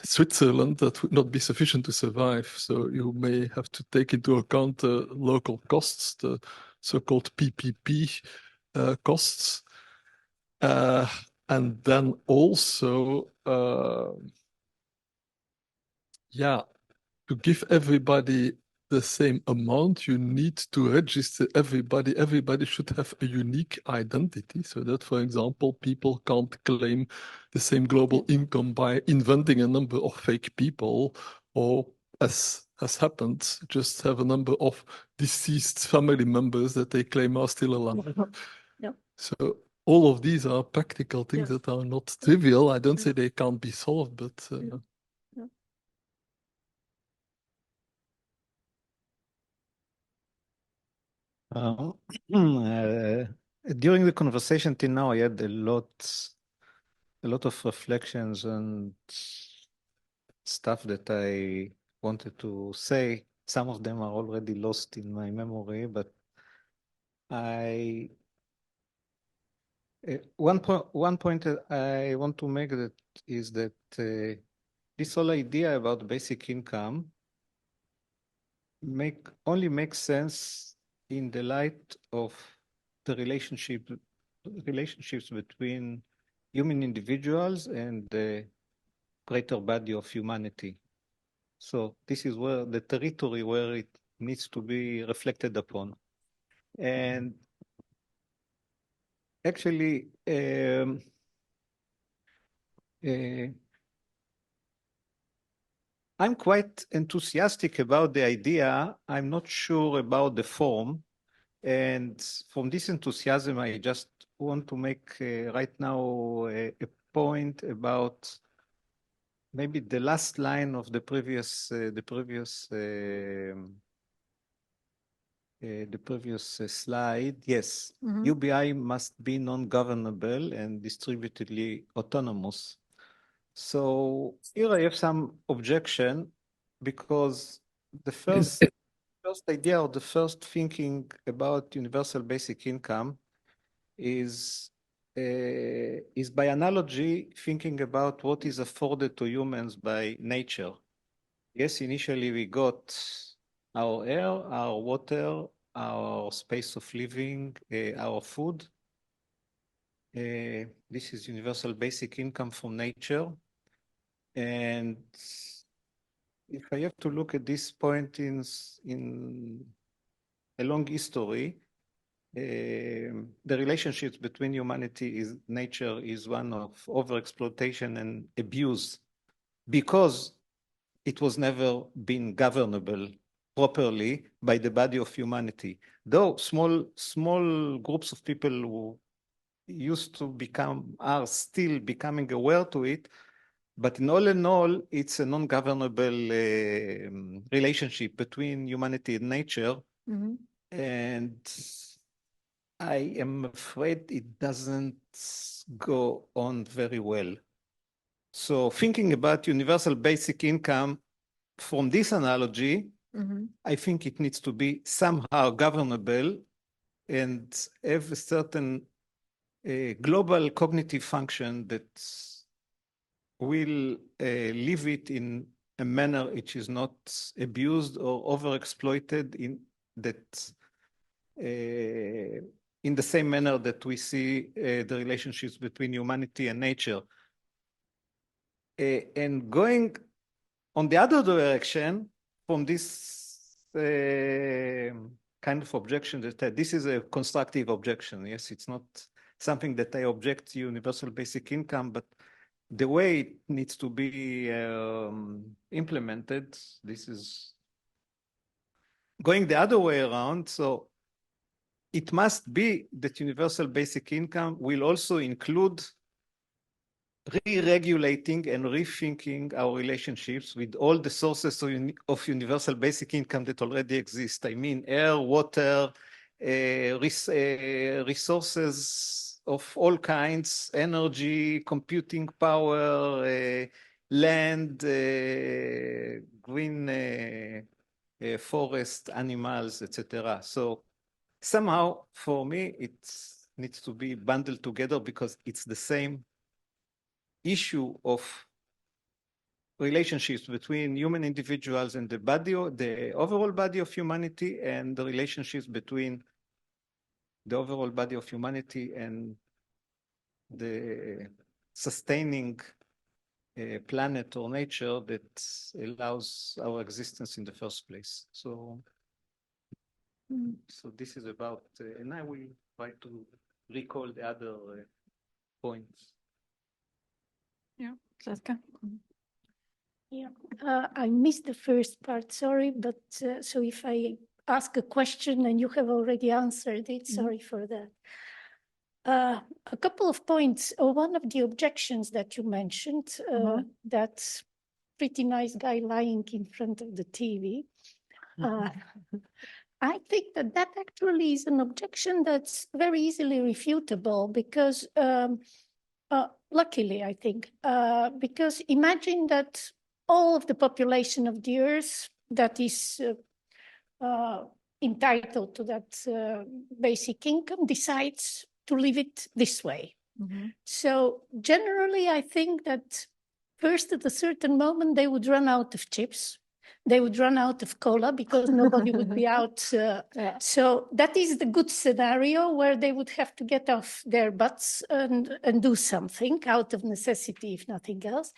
Switzerland, that would not be sufficient to survive. So you may have to take into account the local costs, the so-called PPP costs. And then also, to give everybody the same amount, you need to register everybody. Everybody should have a unique identity so that, for example, people can't claim the same global income by inventing a number of fake people, or as has happened, just have a number of deceased family members that they claim are still alive. Yeah. So all of these are practical things that are not trivial. I don't say they can't be solved, but during the conversation till now, I had a lot of reflections and stuff that I wanted to say. Some of them are already lost in my memory, but one point I want to make that is that this whole idea about basic income only makes sense in the light of the relationships between human individuals and the greater body of humanity. So this is where the territory where it needs to be reflected upon. And actually, I'm quite enthusiastic about the idea. I'm not sure about the form. And from this enthusiasm, I just want to make right now a point about maybe the last line of the previous slide. Yes, UBI must be non-governable and distributedly autonomous. So here I have some objection because the first idea or the first thinking about universal basic income is by analogy thinking about what is afforded to humans by nature. Yes, initially we got our air, our water, our space of living, our food. This is universal basic income from nature. And if I have to look at this point in a long history, the relationships between humanity and nature is one of overexploitation and abuse because it was never been governable properly by the body of humanity. Though small groups of people who used to are still becoming aware to it, but in all, it's a non-governable relationship between humanity and nature. And I am afraid it doesn't go on very well. So thinking about universal basic income from this analogy, I think it needs to be somehow governable and have a certain global cognitive function that will leave it in a manner which is not abused or overexploited in that in the same manner that we see the relationships between humanity and nature. And going on the other direction from this kind of objection that this is a constructive objection. Yes, it's not something that I object to universal basic income, but the way it needs to be implemented, this is going the other way around. So it must be that universal basic income will also include re-regulating and rethinking our relationships with all the sources of universal basic income that already exist. I mean, air, water, resources of all kinds, energy, computing power, land, green forest, animals, etc. So somehow, for me, it needs to be bundled together because it's the same issue of relationships between human individuals and the overall body of humanity, and the relationships between the overall body of humanity and the sustaining planet or nature that allows our existence in the first place. So this is about, and I will try to recall the other points. Yeah, Zlatka. Yeah, I missed the first part, sorry, but so if I ask a question and you have already answered it, sorry for that. A couple of points. One of the objections that you mentioned, that pretty nice guy lying in front of the TV. I think that that actually is an objection that's very easily refutable because, luckily, I think, because imagine that all of the population of the Earth that is entitled to that basic income decides to live it this way. So generally, I think that first at a certain moment, they would run out of chips. They would run out of cola because nobody would be out. So that is the good scenario where they would have to get off their butts and do something out of necessity, if nothing else.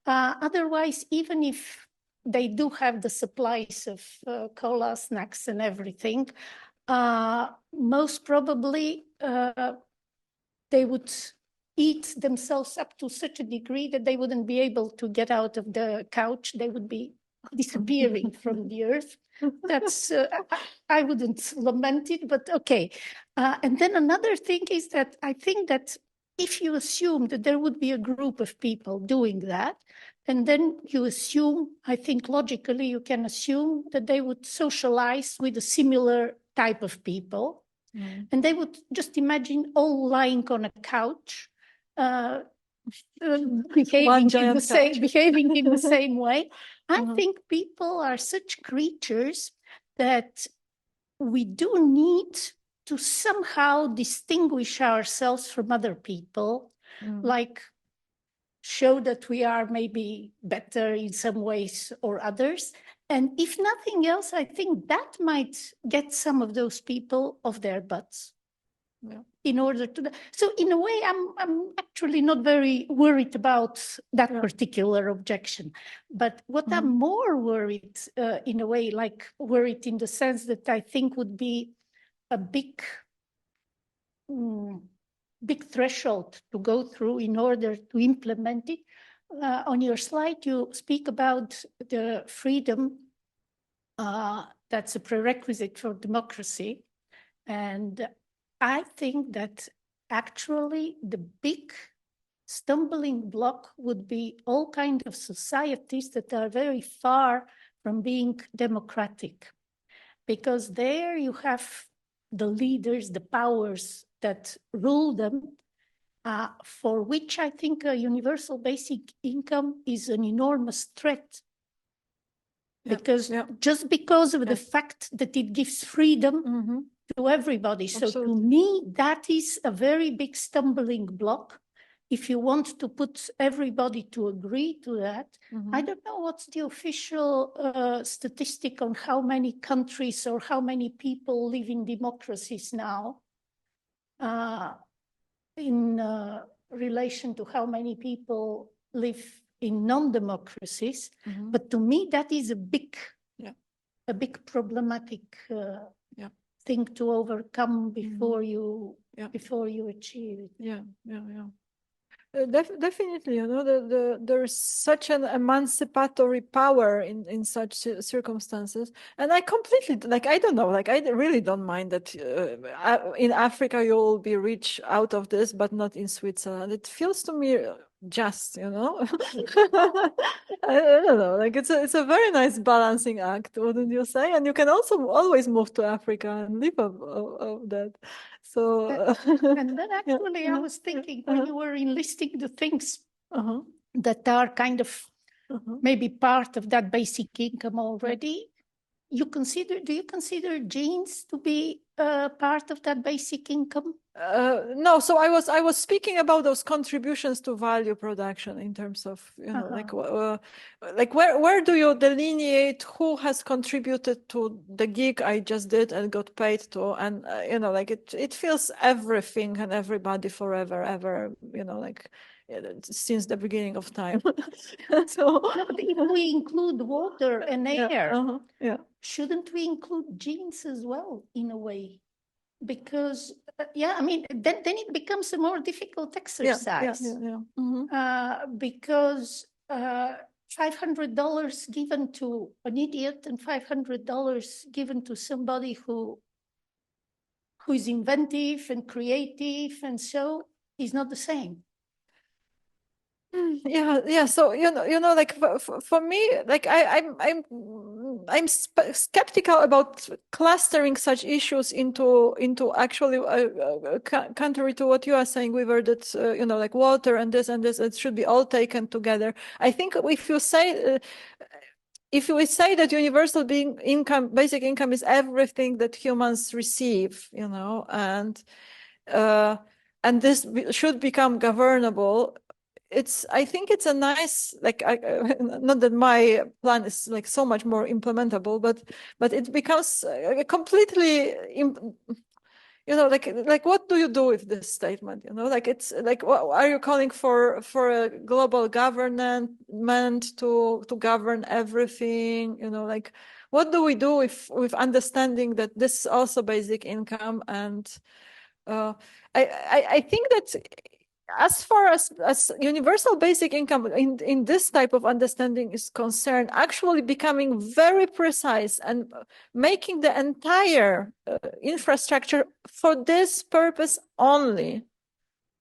Otherwise, even if they do have the supplies of cola, snacks, and everything, most probably they would eat themselves up to such a degree that they wouldn't be able to get out of the couch. They would be disappearing from the earth. That's, I wouldn't lament it, but okay. And then another thing is that I think that if you assume that there would be a group of people doing that, and then you assume, I think logically you can assume that they would socialize with a similar type of people. And they would just imagine all lying on a couch, behaving in the same way. I think people are such creatures that we do need to somehow distinguish ourselves from other people, like show that we are maybe better in some ways or others. And if nothing else, I think that might get some of those people off their butts. In order to, so in a way, I'm actually not very worried about that particular objection. But what I'm more worried, in a way, like worried in the sense that I think would be a big threshold to go through in order to implement it. On your slide, you speak about the freedom that's a prerequisite for democracy. And I think that actually the big stumbling block would be all kinds of societies that are very far from being democratic. Because there you have the leaders, the powers that rule them, for which I think a universal basic income is an enormous threat. because just because of the fact that it gives freedom Mm-hmm. to everybody. So Absolutely. to me, that is a very big stumbling block. If you want to put everybody to agree to that, Mm-hmm. I don't know what's the official statistic on how many countries or how many people live in democracies now in relation to how many people live in non-democracies. Mm-hmm. But to me, that is a big problematic thing to overcome before you achieve it. Yeah. Definitely, there's such an emancipatory power in such circumstances, and I completely I don't know, I really don't mind that in Africa you will be rich out of this, but not in Switzerland. It feels to me just, I don't know, it's a very nice balancing act, wouldn't you say? And you can also always move to Africa and live of that. So and then actually I was thinking when you were enlisting the things that are kind of maybe part of that basic income already, do you consider genes to be part of that basic income? No, so I was speaking about those contributions to value production in terms of where do you delineate who has contributed to the gig I just did and got paid to, and it feels everything and everybody forever ever, since the beginning of time. So if we include water and air, shouldn't we include genes as well in a way? Because then it becomes a more difficult exercise. Because $500 given to an idiot and $500 given to somebody who is inventive and creative and so is not the same. So for me, I'm skeptical about clustering such issues into actually contrary to what you are saying, Weaver, that water and this it should be all taken together. I think if we say that universal basic income is everything that humans receive, and this should become governable, I think it's a nice, not that my plan is so much more implementable, but it becomes completely, what do you do with this statement? It's are you calling for a global government to govern everything? What do we do with understanding that this is also basic income? And I think that as far as universal basic income in this type of understanding is concerned, actually becoming very precise and making the entire infrastructure for this purpose only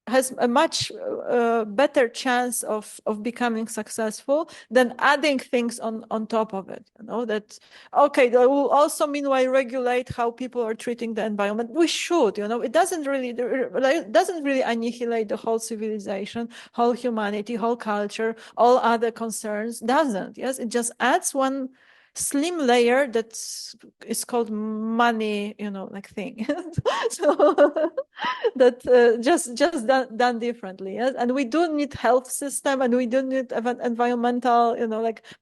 has a much better chance of becoming successful than adding things on top of it. That will also meanwhile regulate how people are treating the environment. We should, it doesn't really annihilate the whole civilization, whole humanity, whole culture, all other concerns. Doesn't. Yes, it just adds one slim layer that is called money, thing. So that just done differently. Yes, and we do need health system, and we do need environmental,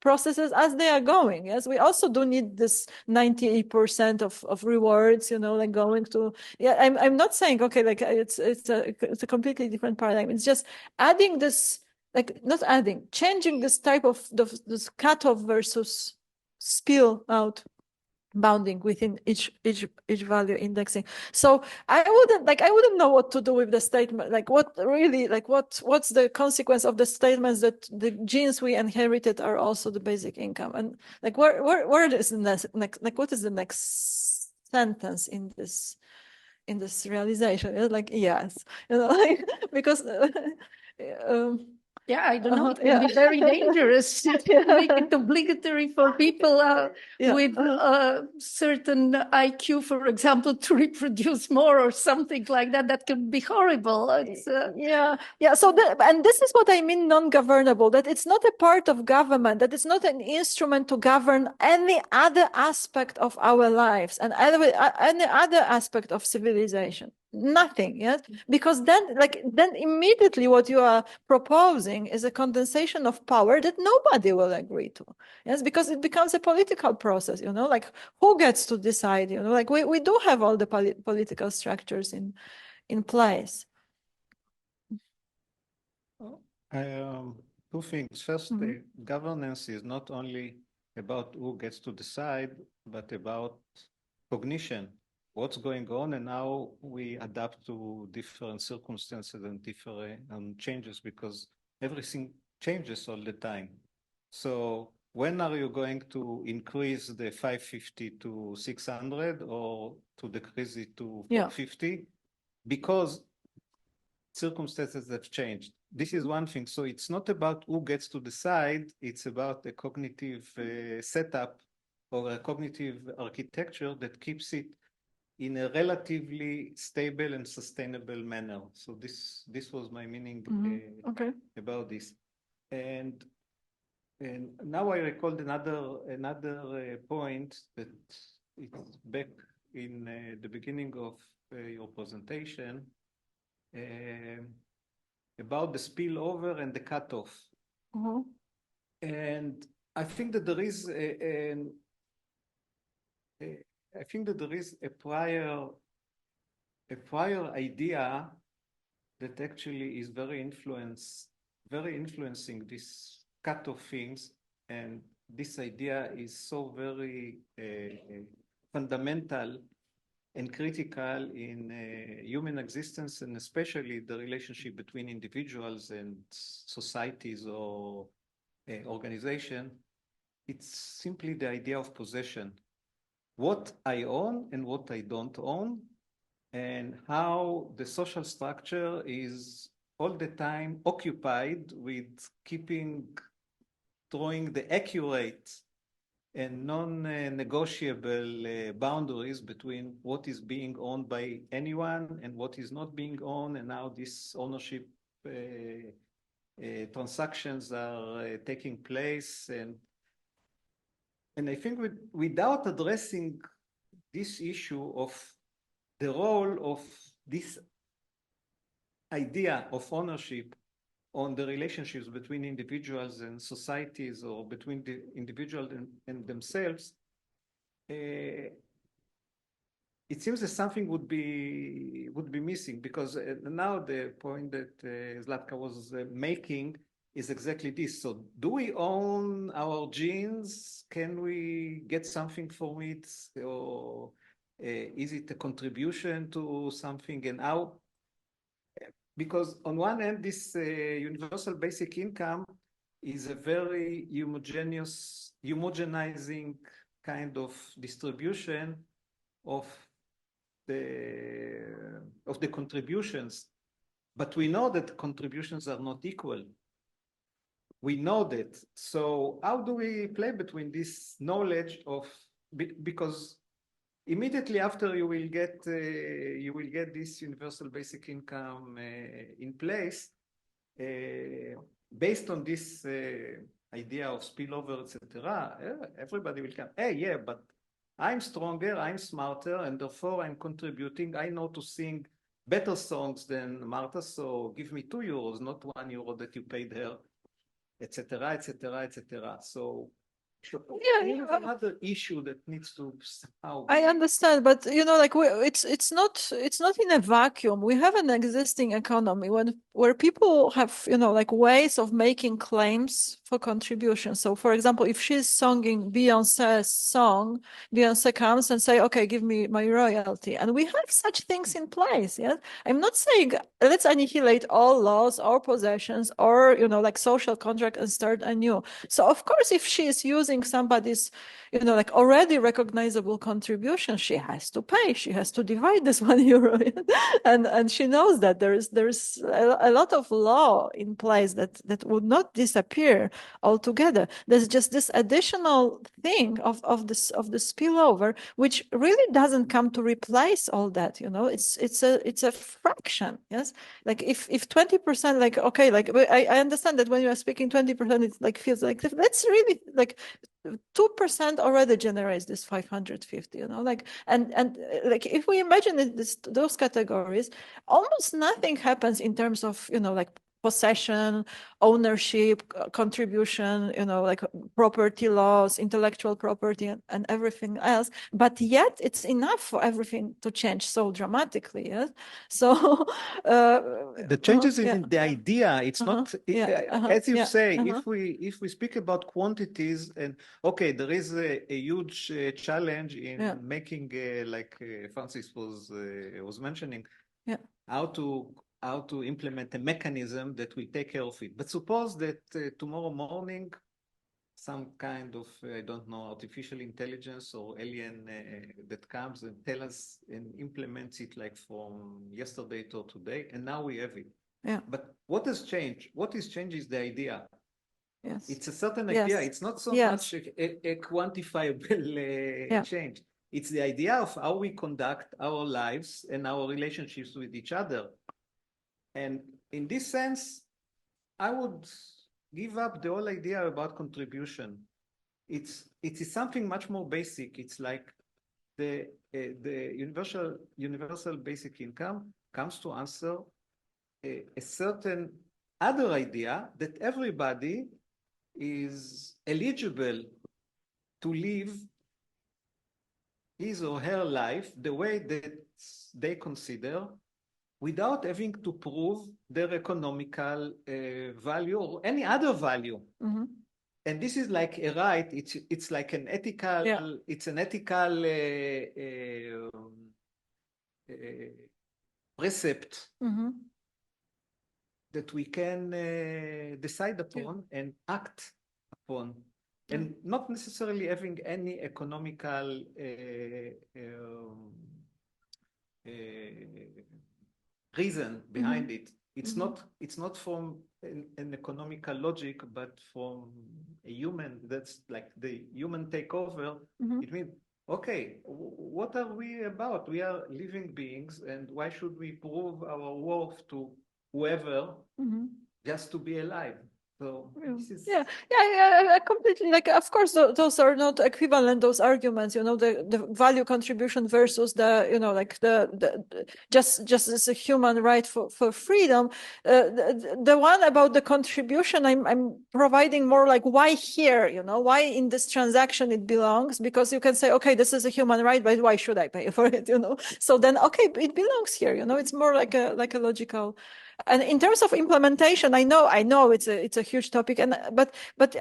processes as they are going. Yes, we also do need this 98% of rewards, going to. Yeah, I'm not saying it's a completely different paradigm. It's just adding this, not adding, changing this type of this cutoff versus spill out bounding within each value indexing. So I wouldn't know what to do with the statement. What's the consequence of the statements that the genes we inherited are also the basic income? And where is the next what is the next sentence in this realization? It's yes, because Yeah, I don't know. It can Yeah. be very dangerous to make it obligatory for people Yeah. with a certain IQ, for example, to reproduce more or something like that. That can be horrible. It's, Yeah. So, and this is what I mean non-governable, that it's not a part of government, that it's not an instrument to govern any other aspect of our lives and any other aspect of civilization. Nothing, yes? Because then immediately what you are proposing is a condensation of power that nobody will agree to. Yes, because it becomes a political process, like who gets to decide, like we do have all the political structures in place. Two things. First, governance is not only about who gets to decide, but about cognition, what's going on and how we adapt to different circumstances and different changes, because everything changes all the time. So when are you going to increase the 550 to 600 or to decrease it to 450? Because circumstances have changed. This is one thing. So it's not about who gets to decide, it's about a cognitive setup or a cognitive architecture that keeps it in a relatively stable and sustainable manner. So this was my meaning about this. And now I recalled another point that it's back in the beginning of your presentation, about the spillover and the cutoff. And I think that there is a prior idea that actually is very influencing this cutoff things, and this idea is so very fundamental and critical in human existence, and especially the relationship between individuals and societies or organization. It's simply the idea of possession. What I own and what I don't own, and how the social structure is all the time occupied with drawing the accurate and non-negotiable boundaries between what is being owned by anyone and what is not being owned, and how this ownership transactions are taking place. And I think without addressing this issue of the role of this idea of ownership on the relationships between individuals and societies, or between the individual and themselves, it seems that something would be missing, because now the point that Zlatka was making is exactly this. So do we own our genes? Can we get something from it? Or is it a contribution to something? And how? Because on one hand, this universal basic income is a very homogenizing kind of distribution of the contributions. But we know that contributions are not equal. We know that. So how do we play between this knowledge of, because immediately after you will get this universal basic income in place, based on this idea of spillover, etc. Everybody will come, hey, yeah, but I'm stronger, I'm smarter, and therefore I'm contributing. I know to sing better songs than Marta, so give me €2, not €1 that you paid her, etc., etc., etc. So another issue that needs to somehow. I understand, but it's not in a vacuum. We have an existing economy where people have ways of making claims for contribution. So, for example, if she's singing Beyonce's song, Beyonce comes and say, "Okay, give me my royalty," and we have such things in place. Yeah, I'm not saying let's annihilate all laws or possessions or social contract and start anew. So, of course, if she is using using somebody's, like already recognizable contribution, she has to pay. She has to divide this €1, and she knows that there's a lot of law in place that would not disappear altogether. There's just this additional thing of the spillover, which really doesn't come to replace all that. It's a fraction. Yes, like if 20%, like okay, like I understand that when you are speaking 20%, it like feels like that's really like 2% already generates this 550, like and like if we imagine those categories, almost nothing happens in terms of like possession, ownership, contribution, like property laws, intellectual property, and everything else. But yet it's enough for everything to change so dramatically. Yes. So the changes in the idea. It's not as you say. If we speak about quantities, and okay, there is a huge challenge in making like Francis was mentioning. Yeah. How to implement a mechanism that will take care of it. But suppose that tomorrow morning, some kind of, I don't know, artificial intelligence or alien that comes and tell us and implements it like from yesterday to today, and now we have it. Yeah. But what has changed? What is changed is the idea. Yes. It's a certain idea. It's not so much a quantifiable change. It's the idea of how we conduct our lives and our relationships with each other. And in this sense, I would give up the whole idea about contribution. It is something much more basic. It's like the universal basic income comes to answer a certain other idea that everybody is eligible to live his or her life the way that they consider, without having to prove their economical value or any other value. Mm-hmm. And this is like a right. It's like an ethical. It's an ethical precept that we can decide upon and act upon, and not necessarily having any economical reason behind it. It's not from an economical logic, but from a human. That's like the human takeover. It means, okay, what are we about? We are living beings, and why should we prove our worth to whoever just to be alive? So this is... I completely, like, of course, those are not equivalent, those arguments, the value contribution versus the, like the just as a human right for freedom. The one about the contribution, I'm providing more like why here, why in this transaction it belongs, because you can say, okay, this is a human right, but why should I pay for it, So then, okay, it belongs here, it's more like a logical. And in terms of implementation, I know it's a huge topic, but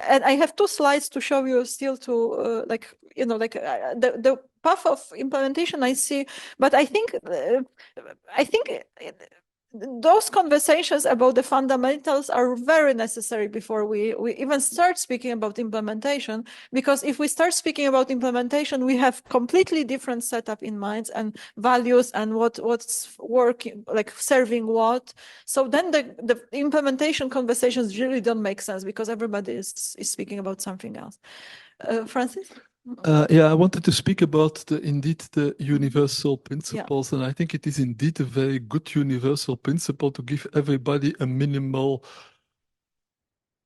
I have 2 slides to show you still to the path of implementation I see, but I think those conversations about the fundamentals are very necessary before we even start speaking about implementation, because if we start speaking about implementation, we have completely different setup in minds and values and what's working, like serving what. So then the implementation conversations really don't make sense, because everybody is speaking about something else. Francis? I wanted to speak about the universal principles, and I think it is indeed a very good universal principle to give everybody a minimal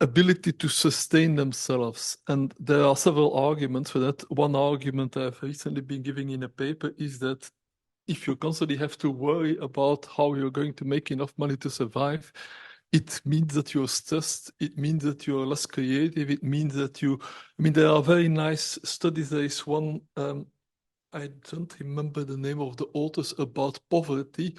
ability to sustain themselves. And there are several arguments for that. One argument I've recently been giving in a paper is that if you constantly have to worry about how you're going to make enough money to survive, it means that you're stressed, it means that you're less creative, it means that there are very nice studies. There is one, I don't remember the name of the authors, about poverty,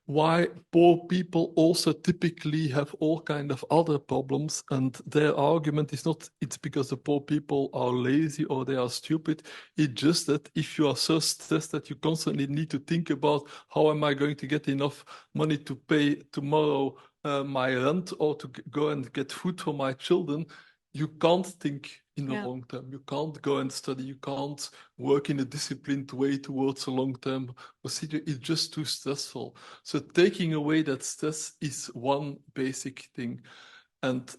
why poor people also typically have all kind of other problems, and their argument is not it's because the poor people are lazy or they are stupid. It's just that if you are so stressed that you constantly need to think about how am I going to get enough money to pay tomorrow my rent, or to go and get food for my children, you can't think in the long term. You can't go and study, you can't work in a disciplined way towards a long-term procedure. It's just too stressful. So taking away that stress is one basic thing. And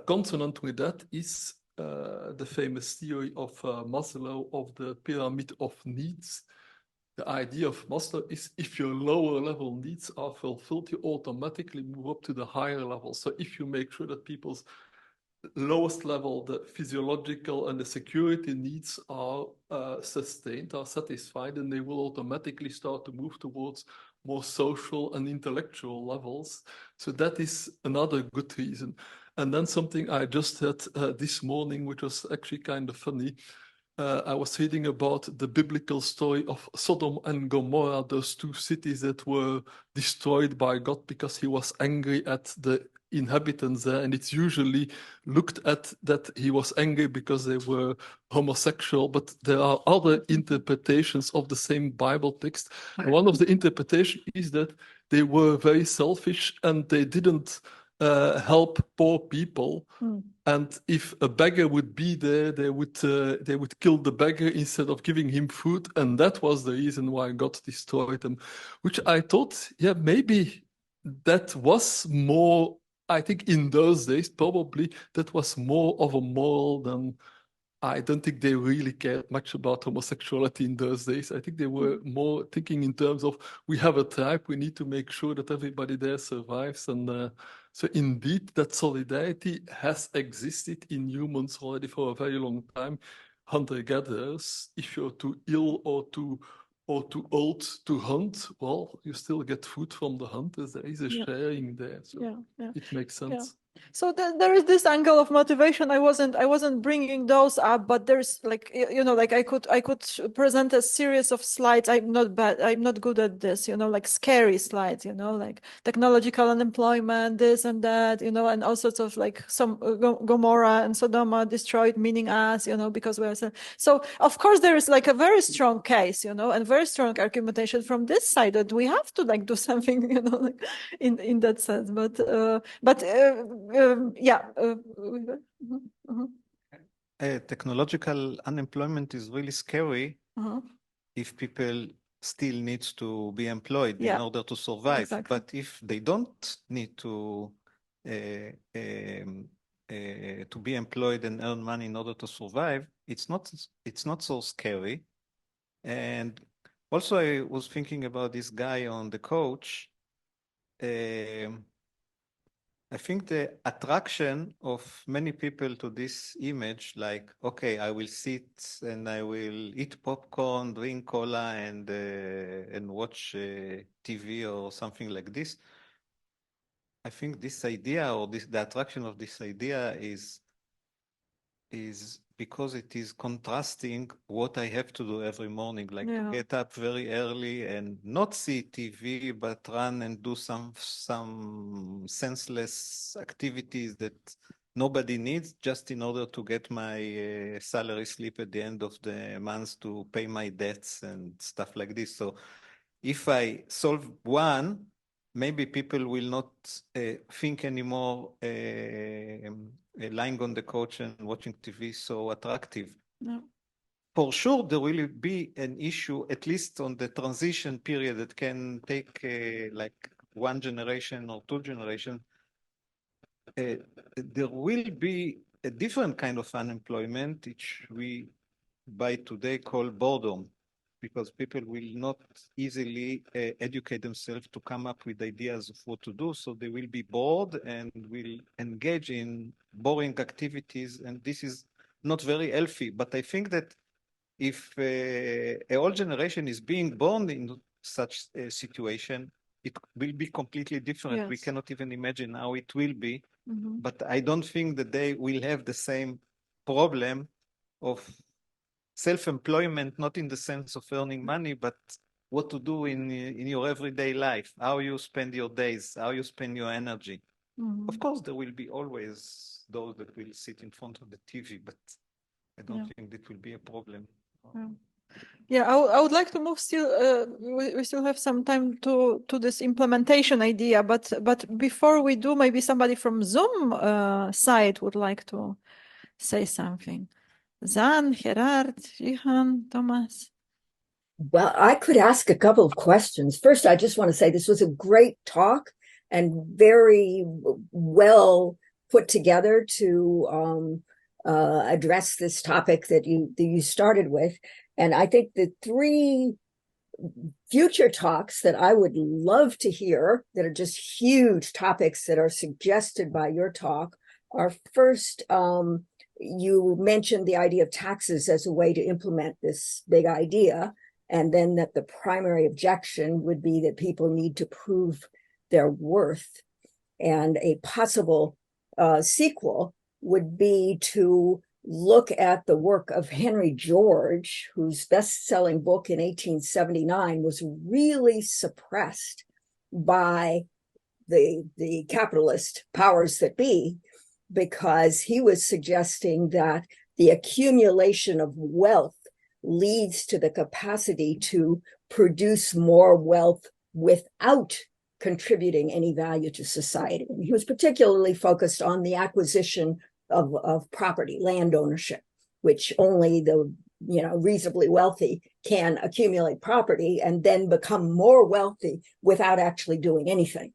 consonant with that is the famous theory of Maslow of the pyramid of needs. The idea of Maslow is if your lower level needs are fulfilled, you automatically move up to the higher level. So if you make sure that people's lowest level, the physiological and the security needs are sustained, are satisfied, and they will automatically start to move towards more social and intellectual levels. So that is another good reason. And then something I just had this morning, which was actually kind of funny. I was reading about the biblical story of Sodom and Gomorrah, those two cities that were destroyed by God because he was angry at the inhabitants there. And it's usually looked at that he was angry because they were homosexual, but there are other interpretations of the same Bible text. And one of the interpretations is that they were very selfish and they didn't help poor people. And if a beggar would be there, they would kill the beggar instead of giving him food, and that was the reason why God destroyed them. Which I thought, yeah, maybe that was more. I think in those days, probably that was more of a moral than. I don't think they really cared much about homosexuality in those days. I think they were more thinking in terms of we have a tribe, we need to make sure that everybody there survives. And so indeed, that solidarity has existed in humans already for a very long time. Hunter-gatherers, if you're too ill or too old to hunt, well, you still get food from the hunters. There is a sharing there. So it makes sense. So there is this angle of motivation. I wasn't bringing those up, but there's like, you know, like I could present a series of slides. I'm not good at this, you know, like scary slides, you know, like technological unemployment, this and that, you know, and all sorts of like some Gomorrah and Sodoma destroyed, meaning us, you know, because we are so of course there is like a very strong case, you know, and very strong argumentation from this side that we have to like do something, you know, like in that sense, but technological unemployment is really scary if people still need to be employed in order to survive. Exactly. But if they don't need to be employed and earn money in order to survive, it's not so scary. And also, I was thinking about this guy on the couch. I think the attraction of many people to this image, like, okay, I will sit and I will eat popcorn, drink cola, and watch TV or something like this. I think this idea or the attraction of this idea is because it is contrasting what I have to do every morning, like to get up very early and not see TV, but run and do some senseless activities that nobody needs just in order to get my salary slip at the end of the month to pay my debts and stuff like this. So if I solve one, maybe people will not think anymore lying on the couch and watching TV so attractive. No. For sure, there will be an issue, at least on the transition period that can take like one generation or two generations. There will be a different kind of unemployment, which we by today call boredom, because people will not easily educate themselves to come up with ideas of what to do. So they will be bored and will engage in boring activities. And this is not very healthy. But I think that if a whole generation is being born in such a situation, it will be completely different. Yes. We cannot even imagine how it will be. Mm-hmm. But I don't think that they will have the same problem of self-employment, not in the sense of earning money, but what to do in your everyday life, how you spend your days, how you spend your energy. Mm-hmm. Of course, there will be always those that will sit in front of the TV, but I don't think that will be a problem. Yeah, I would like to move still. We still have some time to this implementation idea, but before we do, maybe somebody from Zoom side would like to say something. Zan, Gerard, Jihan, Thomas. Well, I could ask a couple of questions. First, I just want to say this was a great talk and very well put together to address this topic that you started with. And I think the three future talks that I would love to hear that are just huge topics that are suggested by your talk are first, you mentioned the idea of taxes as a way to implement this big idea. And then that the primary objection would be that people need to prove their worth. And a possible sequel would be to look at the work of Henry George, whose best-selling book in 1879 was really suppressed by the capitalist powers that be, because he was suggesting that the accumulation of wealth leads to the capacity to produce more wealth without contributing any value to society. And he was particularly focused on the acquisition of property, land ownership, which only the reasonably wealthy can accumulate property and then become more wealthy without actually doing anything.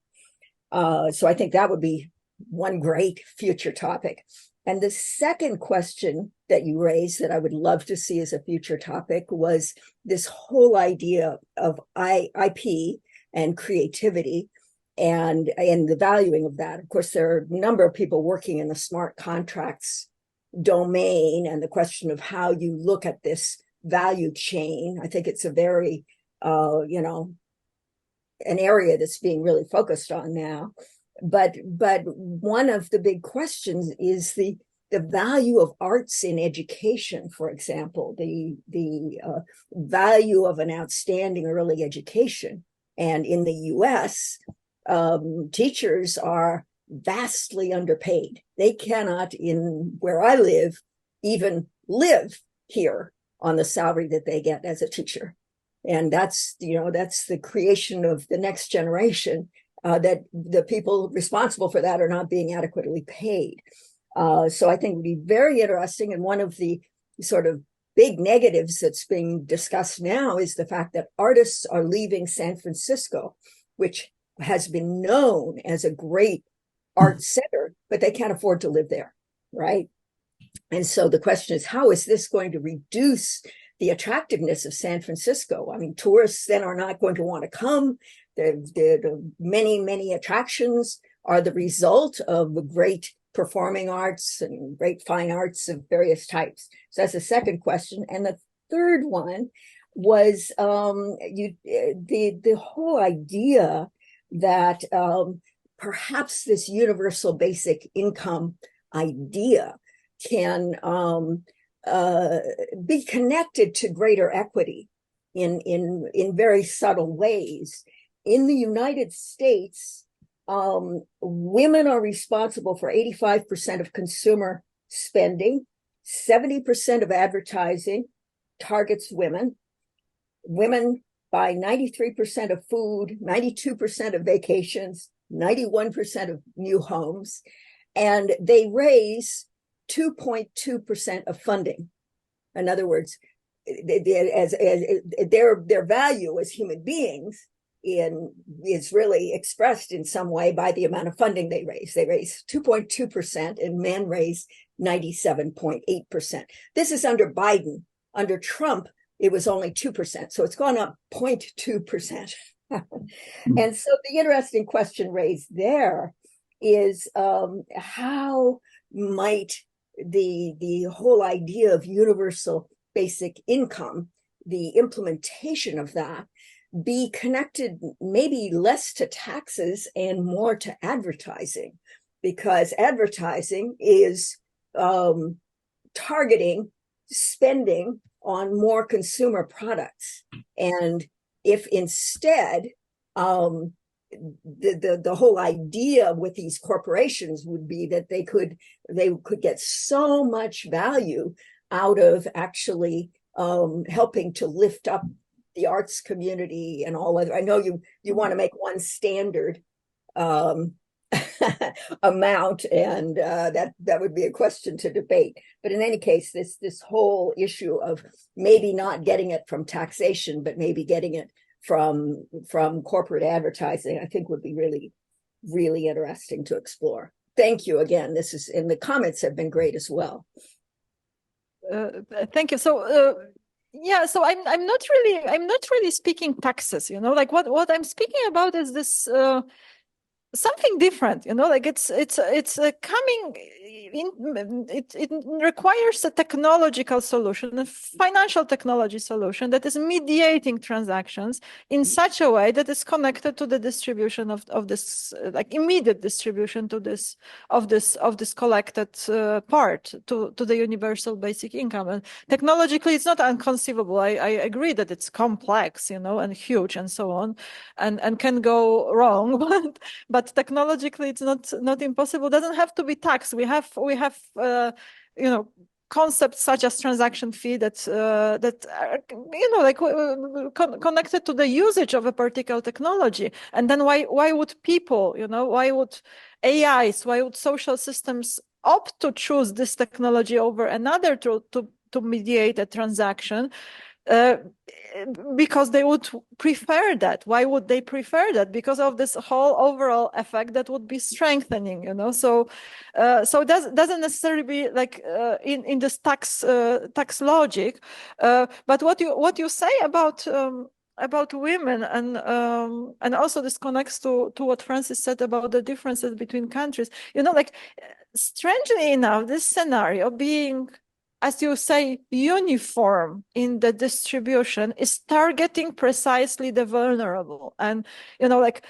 So I think that would be one great future topic. And the second question that you raised that I would love to see as a future topic was this whole idea of IP and creativity and the valuing of that. Of course, there are a number of people working in the smart contracts domain, and the question of how you look at this value chain. I think it's a very, an area that's being really focused on now. But one of the big questions is the value of arts in education, for example, the value of an outstanding early education. And in the US, teachers are vastly underpaid. They cannot, in where I live, even live here on the salary that they get as a teacher. And that's the creation of the next generation. That the people responsible for that are not being adequately paid. So I think it would be very interesting. And one of the sort of big negatives that's being discussed now is the fact that artists are leaving San Francisco, which has been known as a great art center, but they can't afford to live there, right? And so the question is, how is this going to reduce the attractiveness of San Francisco? I mean, tourists then are not going to want to come. The many attractions are the result of the great performing arts and great fine arts of various types. So that's the second question. And the third one was the whole idea that perhaps this universal basic income idea can be connected to greater equity in very subtle ways. In the United States, women are responsible for 85% of consumer spending, 70% of advertising targets women. Women buy 93% of food, 92% of vacations, 91% of new homes, and they raise 2.2% of funding. In other words, as their value as human beings is really expressed in some way by the amount of funding they raise. They raise 2.2%, and men raise 97.8%. This is under Biden. Under Trump, it was only 2%. So it's gone up 0.2%. And so the interesting question raised there is how might the whole idea of universal basic income, the implementation of that, be connected maybe less to taxes and more to advertising, because advertising is targeting spending on more consumer products. And if instead the whole idea with these corporations would be that they could get so much value out of actually helping to lift up the arts community and all other. I know you want to make one standard amount, and that would be a question to debate. But in any case, this whole issue of maybe not getting it from taxation, but maybe getting it from corporate advertising, I think would be really, really interesting to explore. Thank you again. This is, and the comments have been great as well. Thank you. So yeah, so I'm not really speaking taxes, you know, like what I'm speaking about is this something different, you know, like it's coming in, it requires a technological solution, a financial technology solution that is mediating transactions in such a way that is connected to the distribution of this, like immediate distribution to this of this collected part to the universal basic income. And technologically, it's not inconceivable. I agree that it's complex, you know, and huge and so on, and can go wrong, but technologically it's not impossible. It doesn't have to be taxed. We have you know, concepts such as transaction fee that are, you know, like connected to the usage of a particular technology. And then why would people, you know, why would AIs, why would social systems opt to choose this technology over another to mediate a transaction? Because they would prefer that. Why would they prefer that? Because of this whole overall effect that would be strengthening, you know. So it doesn't necessarily be like in this tax logic. But what you say about women, and also this connects to what Francis said about the differences between countries. You know, like strangely enough, this scenario being, as you say, uniform in the distribution is targeting precisely the vulnerable. And, you know, like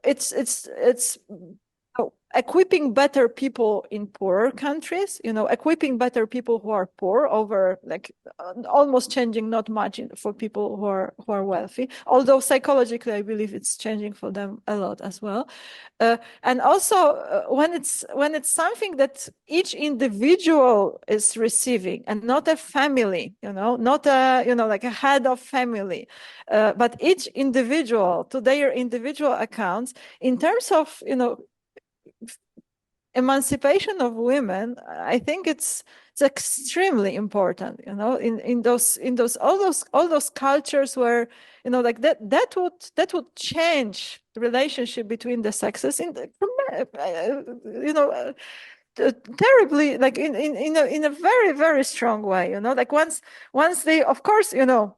it's equipping better people in poorer countries, you know, equipping better people who are poor over like almost changing not much for people who are wealthy, although psychologically I believe it's changing for them a lot as well. And also when it's something that each individual is receiving and not a family, you know, not a, you know, like a head of family, but each individual to their individual accounts in terms of, you know, emancipation of women, I think it's extremely important, you know, in those all those cultures where, you know, like that would change the relationship between the sexes in you know, terribly, like in a very, very strong way, you know, like once they, of course, you know.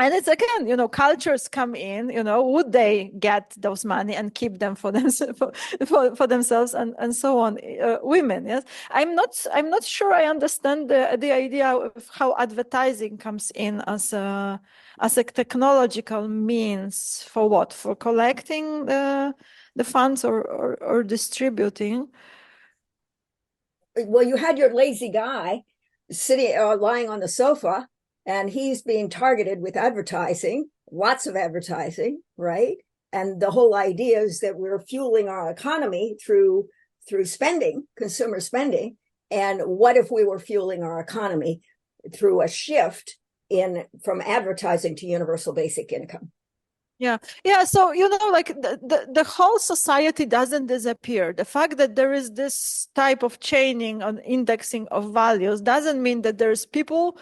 And it's again, you know, cultures come in, you know, would they get those money and keep them for themselves, for themselves and so on? Women, yes. I'm not sure I understand the idea of how advertising comes in as a technological means for what? For collecting the funds or distributing. Well, you had your lazy guy sitting, lying on the sofa, and he's being targeted with advertising, lots of advertising, right? And the whole idea is that we're fueling our economy through spending, consumer spending. And what if we were fueling our economy through a shift from advertising to universal basic income? Yeah. So, you know, like the whole society doesn't disappear. The fact that there is this type of chaining on indexing of values doesn't mean that there's people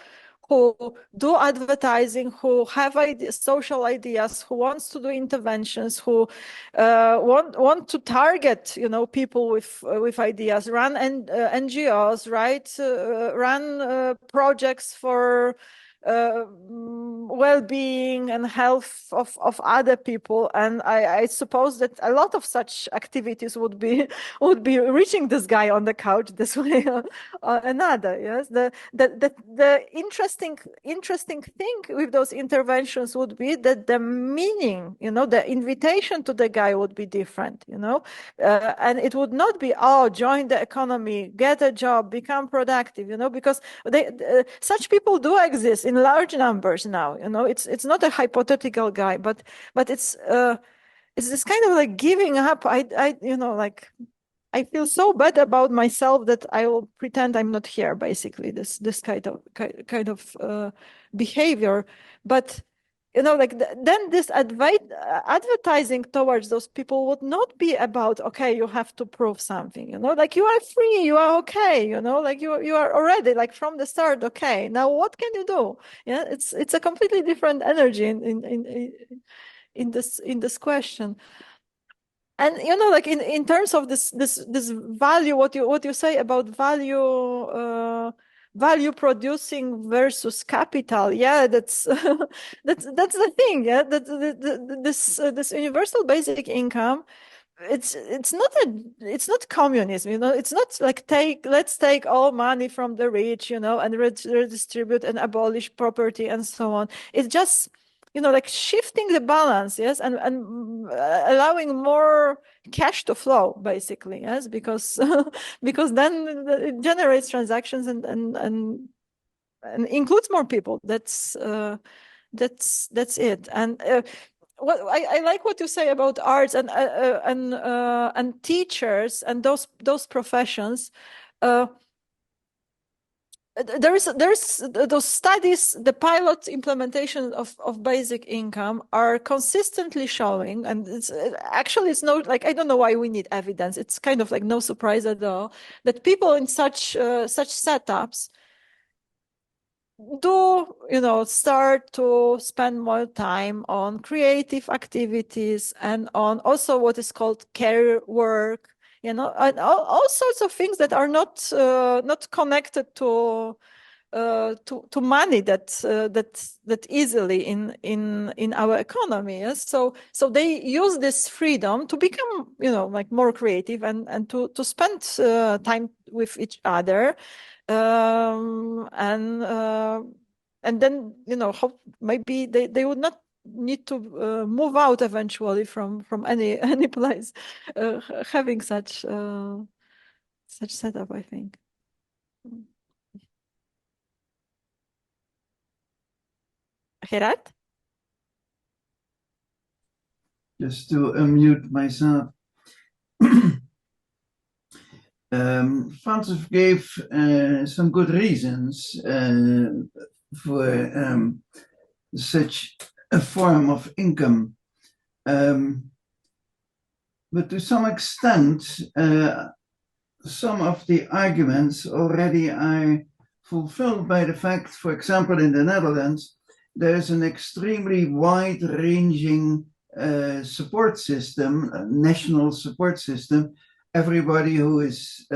who do advertising, who have social ideas, who wants to do interventions, who want to target, you know, people with ideas, run NGOs, right? Run projects for well-being and health of other people, and I suppose that a lot of such activities would be reaching this guy on the couch this way or another. Yes, the interesting thing with those interventions would be that the meaning, you know, the invitation to the guy would be different, you know, and it would not be, oh, join the economy, get a job, become productive, you know, because such people do exist in large numbers now, you know. It's not a hypothetical guy, but it's this kind of like giving up. I you know, like I feel so bad about myself that I will pretend I'm not here, basically, this kind of behavior. But you know, like then this advertising towards those people would not be about, okay, you have to prove something, you know, like you are free, you are okay, you know, like you are already like from the start, okay, now what can you do? Yeah, it's a completely different energy in this question. And you know, like in terms of this value, what you say about value producing versus capital, yeah, that's that's the thing, yeah, that this universal basic income, it's not communism, you know, it's not like let's take all money from the rich, you know, and redistribute and abolish property and so on. It's just, you know, like shifting the balance, yes, and allowing more cash to flow, basically, yes, because because then it generates transactions and includes more people. That's it. And what I like what you say about arts and teachers and those professions. There's those studies, the pilot implementation of basic income are consistently showing, and it's no, like, I don't know why we need evidence. It's kind of like no surprise at all that people in such setups do, you know, start to spend more time on creative activities and on also what is called care work, you know, and all sorts of things that are not connected to money that easily in our economy. Yes? So they use this freedom to become, you know, like more creative and to spend time with each other, and then, you know, how maybe they would not need to move out eventually from any place having such setup, I think. Gerard? Just to unmute myself. Francis gave some good reasons for such a form of income. But to some extent, some of the arguments already are fulfilled by the fact, for example, in the Netherlands, there is an extremely wide-ranging support system, national support system. Everybody who is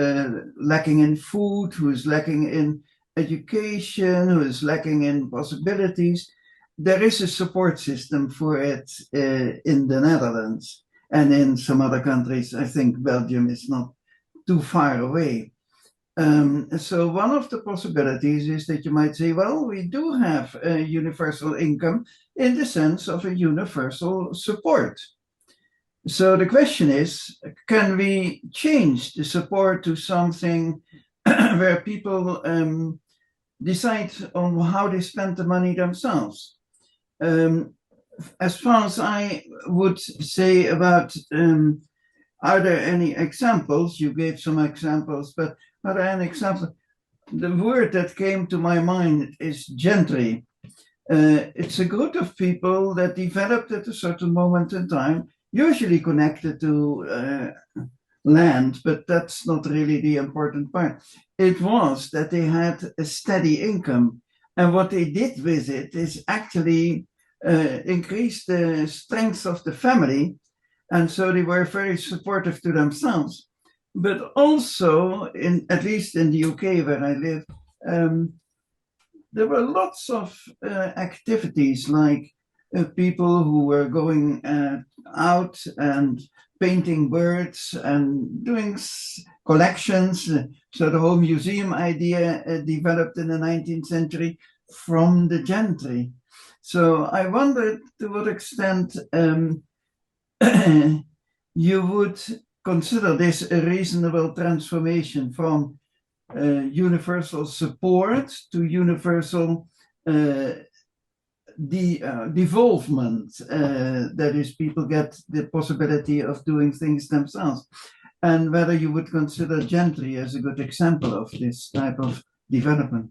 lacking in food, who is lacking in education, who is lacking in possibilities, there is a support system for it in the Netherlands and in some other countries. I think Belgium is not too far away. So one of the possibilities is that you might say, well, we do have a universal income in the sense of a universal support. So the question is, can we change the support to something where people decide on how they spend the money themselves? As far as I would say about, are there any examples? You gave some examples, but are there any examples? The word that came to my mind is gentry. It's a group of people that developed at a certain moment in time, usually connected to land, but that's not really the important part. It was that they had a steady income. And what they did with it is actually increase the strength of the family. And so they were very supportive to themselves. But also, at least in the UK where I live, there were lots of activities like people who were going out and painting birds and doing collections. So the whole museum idea developed in the 19th century from the gentry. So I wonder to what extent you would consider this a reasonable transformation from universal support to universal devolvement, that is, people get the possibility of doing things themselves, and whether you would consider gentry as a good example of this type of development.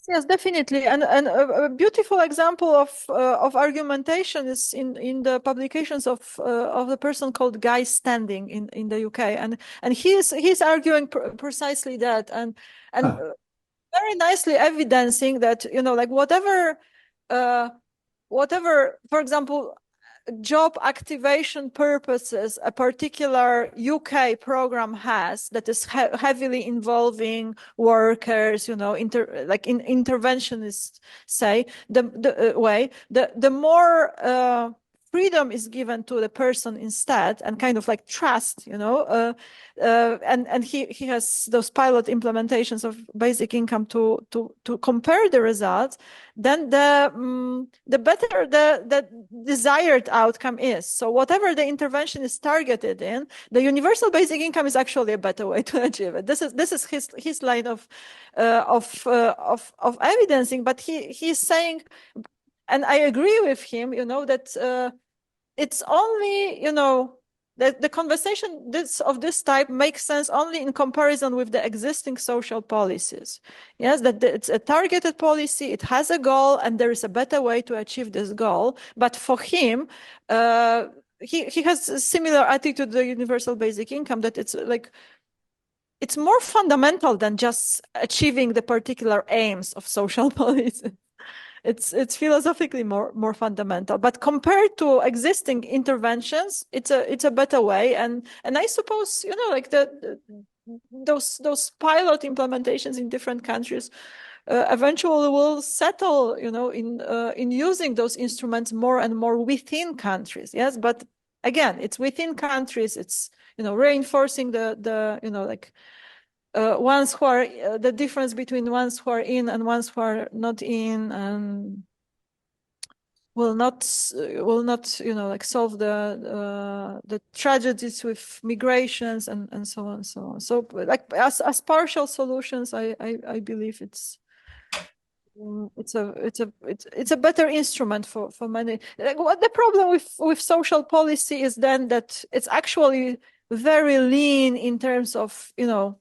Yes, definitely. And a beautiful example of argumentation is in the publications of the person called Guy Standing in the UK, and he's arguing precisely that, and very nicely evidencing that, you know, like whatever, for example, job activation purposes a particular UK program has that is heavily involving workers, you know, interventionists say, the more freedom is given to the person instead, and kind of like trust, you know, and he has those pilot implementations of basic income to compare the results, then the better the desired outcome is. So whatever the intervention is targeted in, the universal basic income is actually a better way to achieve it. This is his line of evidencing, but he's saying, and I agree with him, you know, that it's only, you know, the conversation of this type makes sense only in comparison with the existing social policies. Yes, that it's a targeted policy, it has a goal, and there is a better way to achieve this goal. But for him, he has a similar attitude to the universal basic income, that it's like, it's more fundamental than just achieving the particular aims of social policy. It's philosophically more fundamental, but compared to existing interventions, it's a better way. And I suppose, you know, like those pilot implementations in different countries eventually will settle, you know, in using those instruments more and more within countries. Yes, but again, it's within countries. It's, you know, reinforcing the you know, like ones who are the difference between ones who are in and ones who are not in, and will not you know, like solve the tragedies with migrations and so on and so on. So like as partial solutions, I believe it's a better instrument for many. Like, what the problem with social policy is then that it's actually very lean in terms of, you know,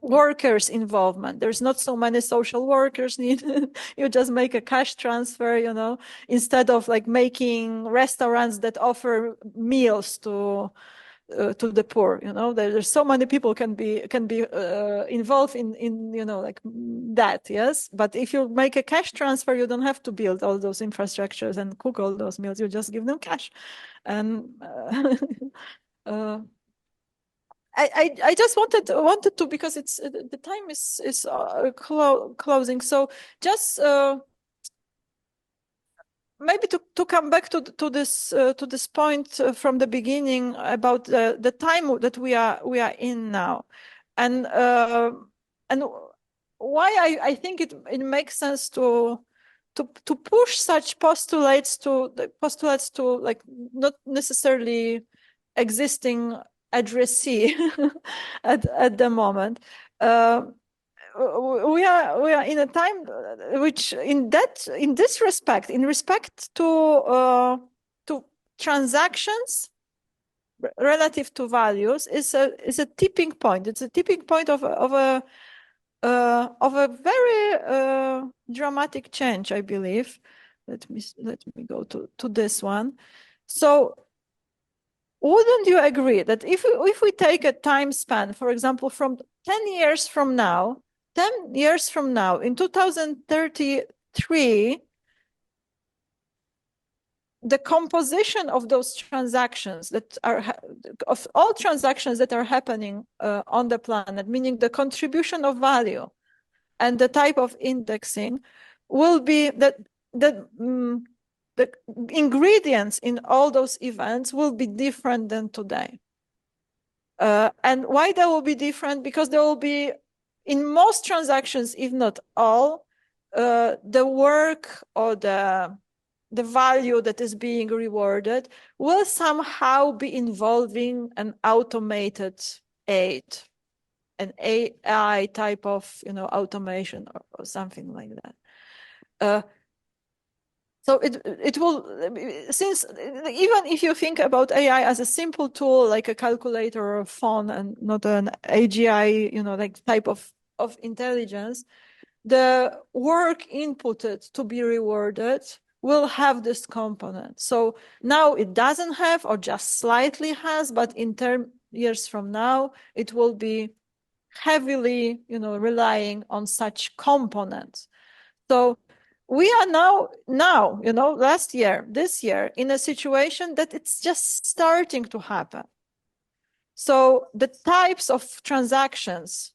workers' involvement. There's not so many social workers needed. You just make a cash transfer, you know, instead of like making restaurants that offer meals to the poor. You know, there's so many people can be involved in you know, like that. Yes, but if you make a cash transfer, you don't have to build all those infrastructures and cook all those meals. You just give them cash, and I just wanted to, because it's the time is closing. So just maybe to come back to this point from the beginning about the time that we are in now, and why I think it makes sense to push such postulates to like not necessarily existing addressee at the moment. We are in a time which, in this respect, in respect to transactions relative to values, is a tipping point. It's a tipping point of a very dramatic change, I believe. Let me go to this one. So, wouldn't you agree that if we take a time span, for example, from 10 years from now, in 2033, the composition of those transactions of all transactions that are happening on the planet, meaning the contribution of value and the type of indexing, will be that the ingredients in all those events will be different than today. And why they will be different? Because there will be, in most transactions, if not all, the work or the value that is being rewarded will somehow be involving an automated aid, an AI type of, you know, automation or something like that. So it will, since even if you think about AI as a simple tool like a calculator or a phone and not an AGI, you know, like type of intelligence, the work inputted to be rewarded will have this component. So now it doesn't have, or just slightly has, but in years from now, it will be heavily, relying on such components. So we are now, this year, in a situation that it's just starting to happen. So the types of transactions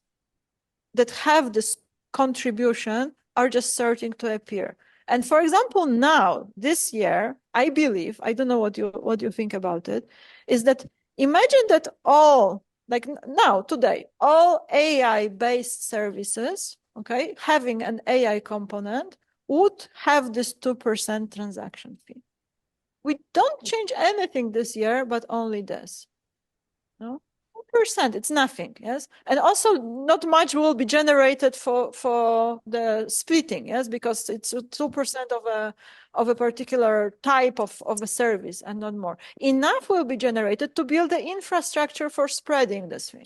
that have this contribution are just starting to appear. And for example, now, this year, I believe, I don't know what you think about it, is that imagine that all, like now, today, all AI-based services, okay, having an AI component would have this 2% transaction fee. We don't change anything this year, but only this. No? 2%, it's nothing, yes? And also not much will be generated for the splitting, yes? Because it's 2% of a particular type of a service and not more. Enough will be generated to build the infrastructure for spreading this thing.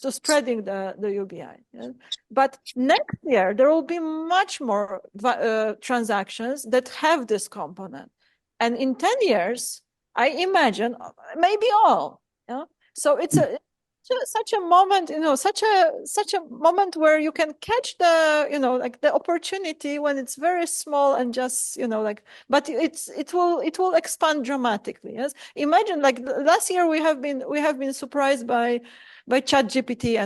To spreading the UBI. Yeah? But next year, there will be much more transactions that have this component. And in 10 years, I imagine maybe all. Yeah? So it's such a moment, such a moment where you can catch the, like the opportunity when it's very small and just, but it will expand dramatically. Yes. Imagine like last year we have been surprised by ChatGPT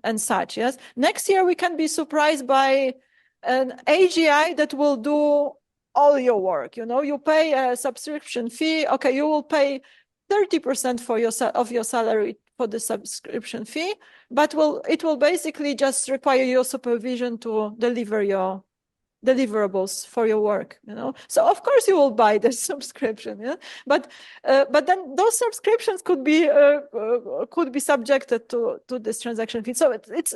and such. Yes. Next year we can be surprised by an AGI that will do all your work. You pay a subscription fee. Okay, you will pay 30% of your salary for the subscription fee, but it will basically just require your supervision to deliver your deliverables for your work. So of course you will buy the subscription. Yeah, but then those subscriptions could be subjected to this transaction fee. So it's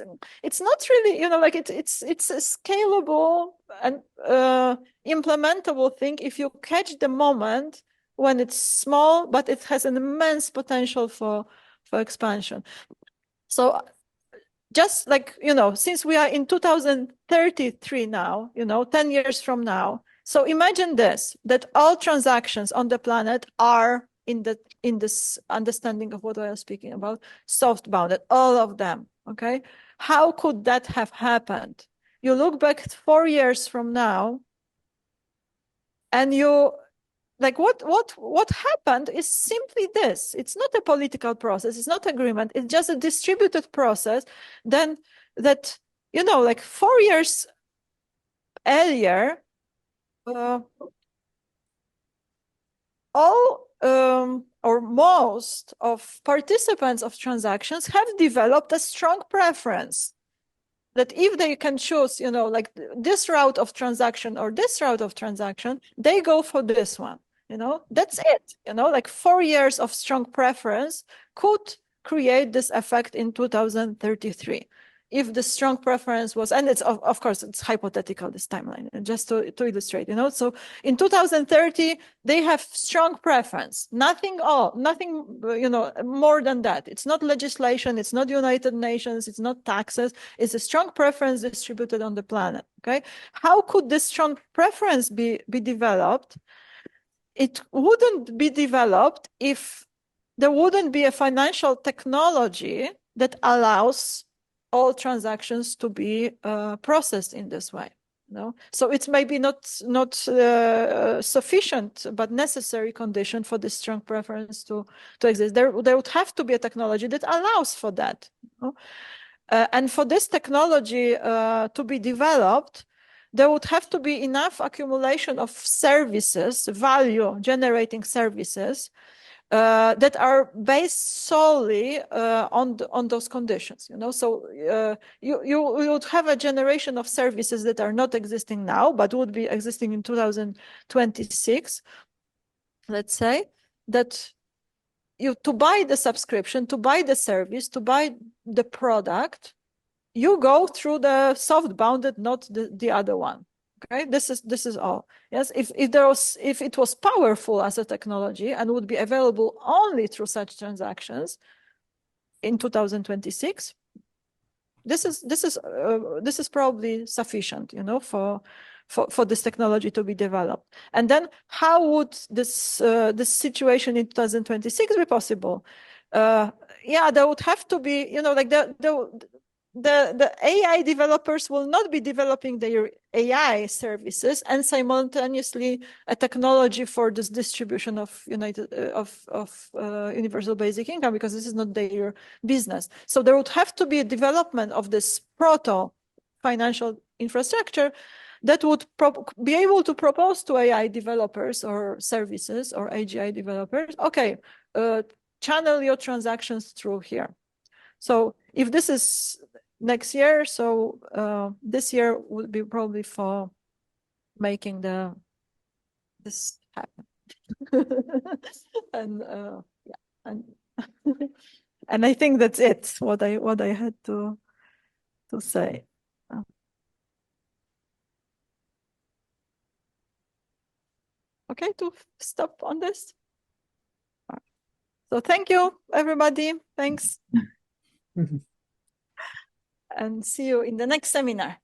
not really like it's a scalable and implementable thing if you catch the moment when it's small, but it has an immense potential for expansion. So just like, since we are in 2033 now, 10 years from now, so imagine this, that all transactions on the planet are in this understanding of what I was speaking about, soft bounded, all of them, okay? How could that have happened? You look back 4 years from now, and like what happened is simply this. It's not a political process. It's not agreement. It's just a distributed process. Then that, like 4 years earlier, all or most of participants of transactions have developed a strong preference that if they can choose, like this route of transaction or this route of transaction, they go for this one. That's it. Like 4 years of strong preference could create this effect in 2033. If the strong preference was, and it's of course it's hypothetical, this timeline, just to illustrate, so in 2030 they have strong preference, nothing more than that. It's not legislation, it's not United Nations, it's not taxes, it's a strong preference distributed on the planet. Okay, how could this strong preference be developed? It wouldn't be developed if there wouldn't be a financial technology that allows all transactions to be processed in this way. So it's maybe not sufficient but necessary condition for this strong preference to exist. There would have to be a technology that allows for that. And for this technology to be developed, there would have to be enough accumulation of services, value generating services, that are based solely on those conditions. So you would have a generation of services that are not existing now, but would be existing in 2026. Let's say that to buy the subscription, to buy the service, to buy the product, you go through the soft bounded, not the other one. Okay, this is all. Yes, if it was powerful as a technology and would be available only through such transactions in 2026, this is probably sufficient, you know, for this technology to be developed. And then how would this situation in 2026 be possible? Yeah, there would have to be, you know, like the AI developers will not be developing their AI services and simultaneously a technology for this distribution of universal basic income, because this is not their business. So there would have to be a development of this proto financial infrastructure that would be able to propose to AI developers or services or AGI developers, okay, channel your transactions through here. So if this is next year, so this year would be probably for making this happen. And yeah, and I think that's it. What I had to say. Okay, to stop on this. So thank you, everybody. Thanks. And see you in the next seminar.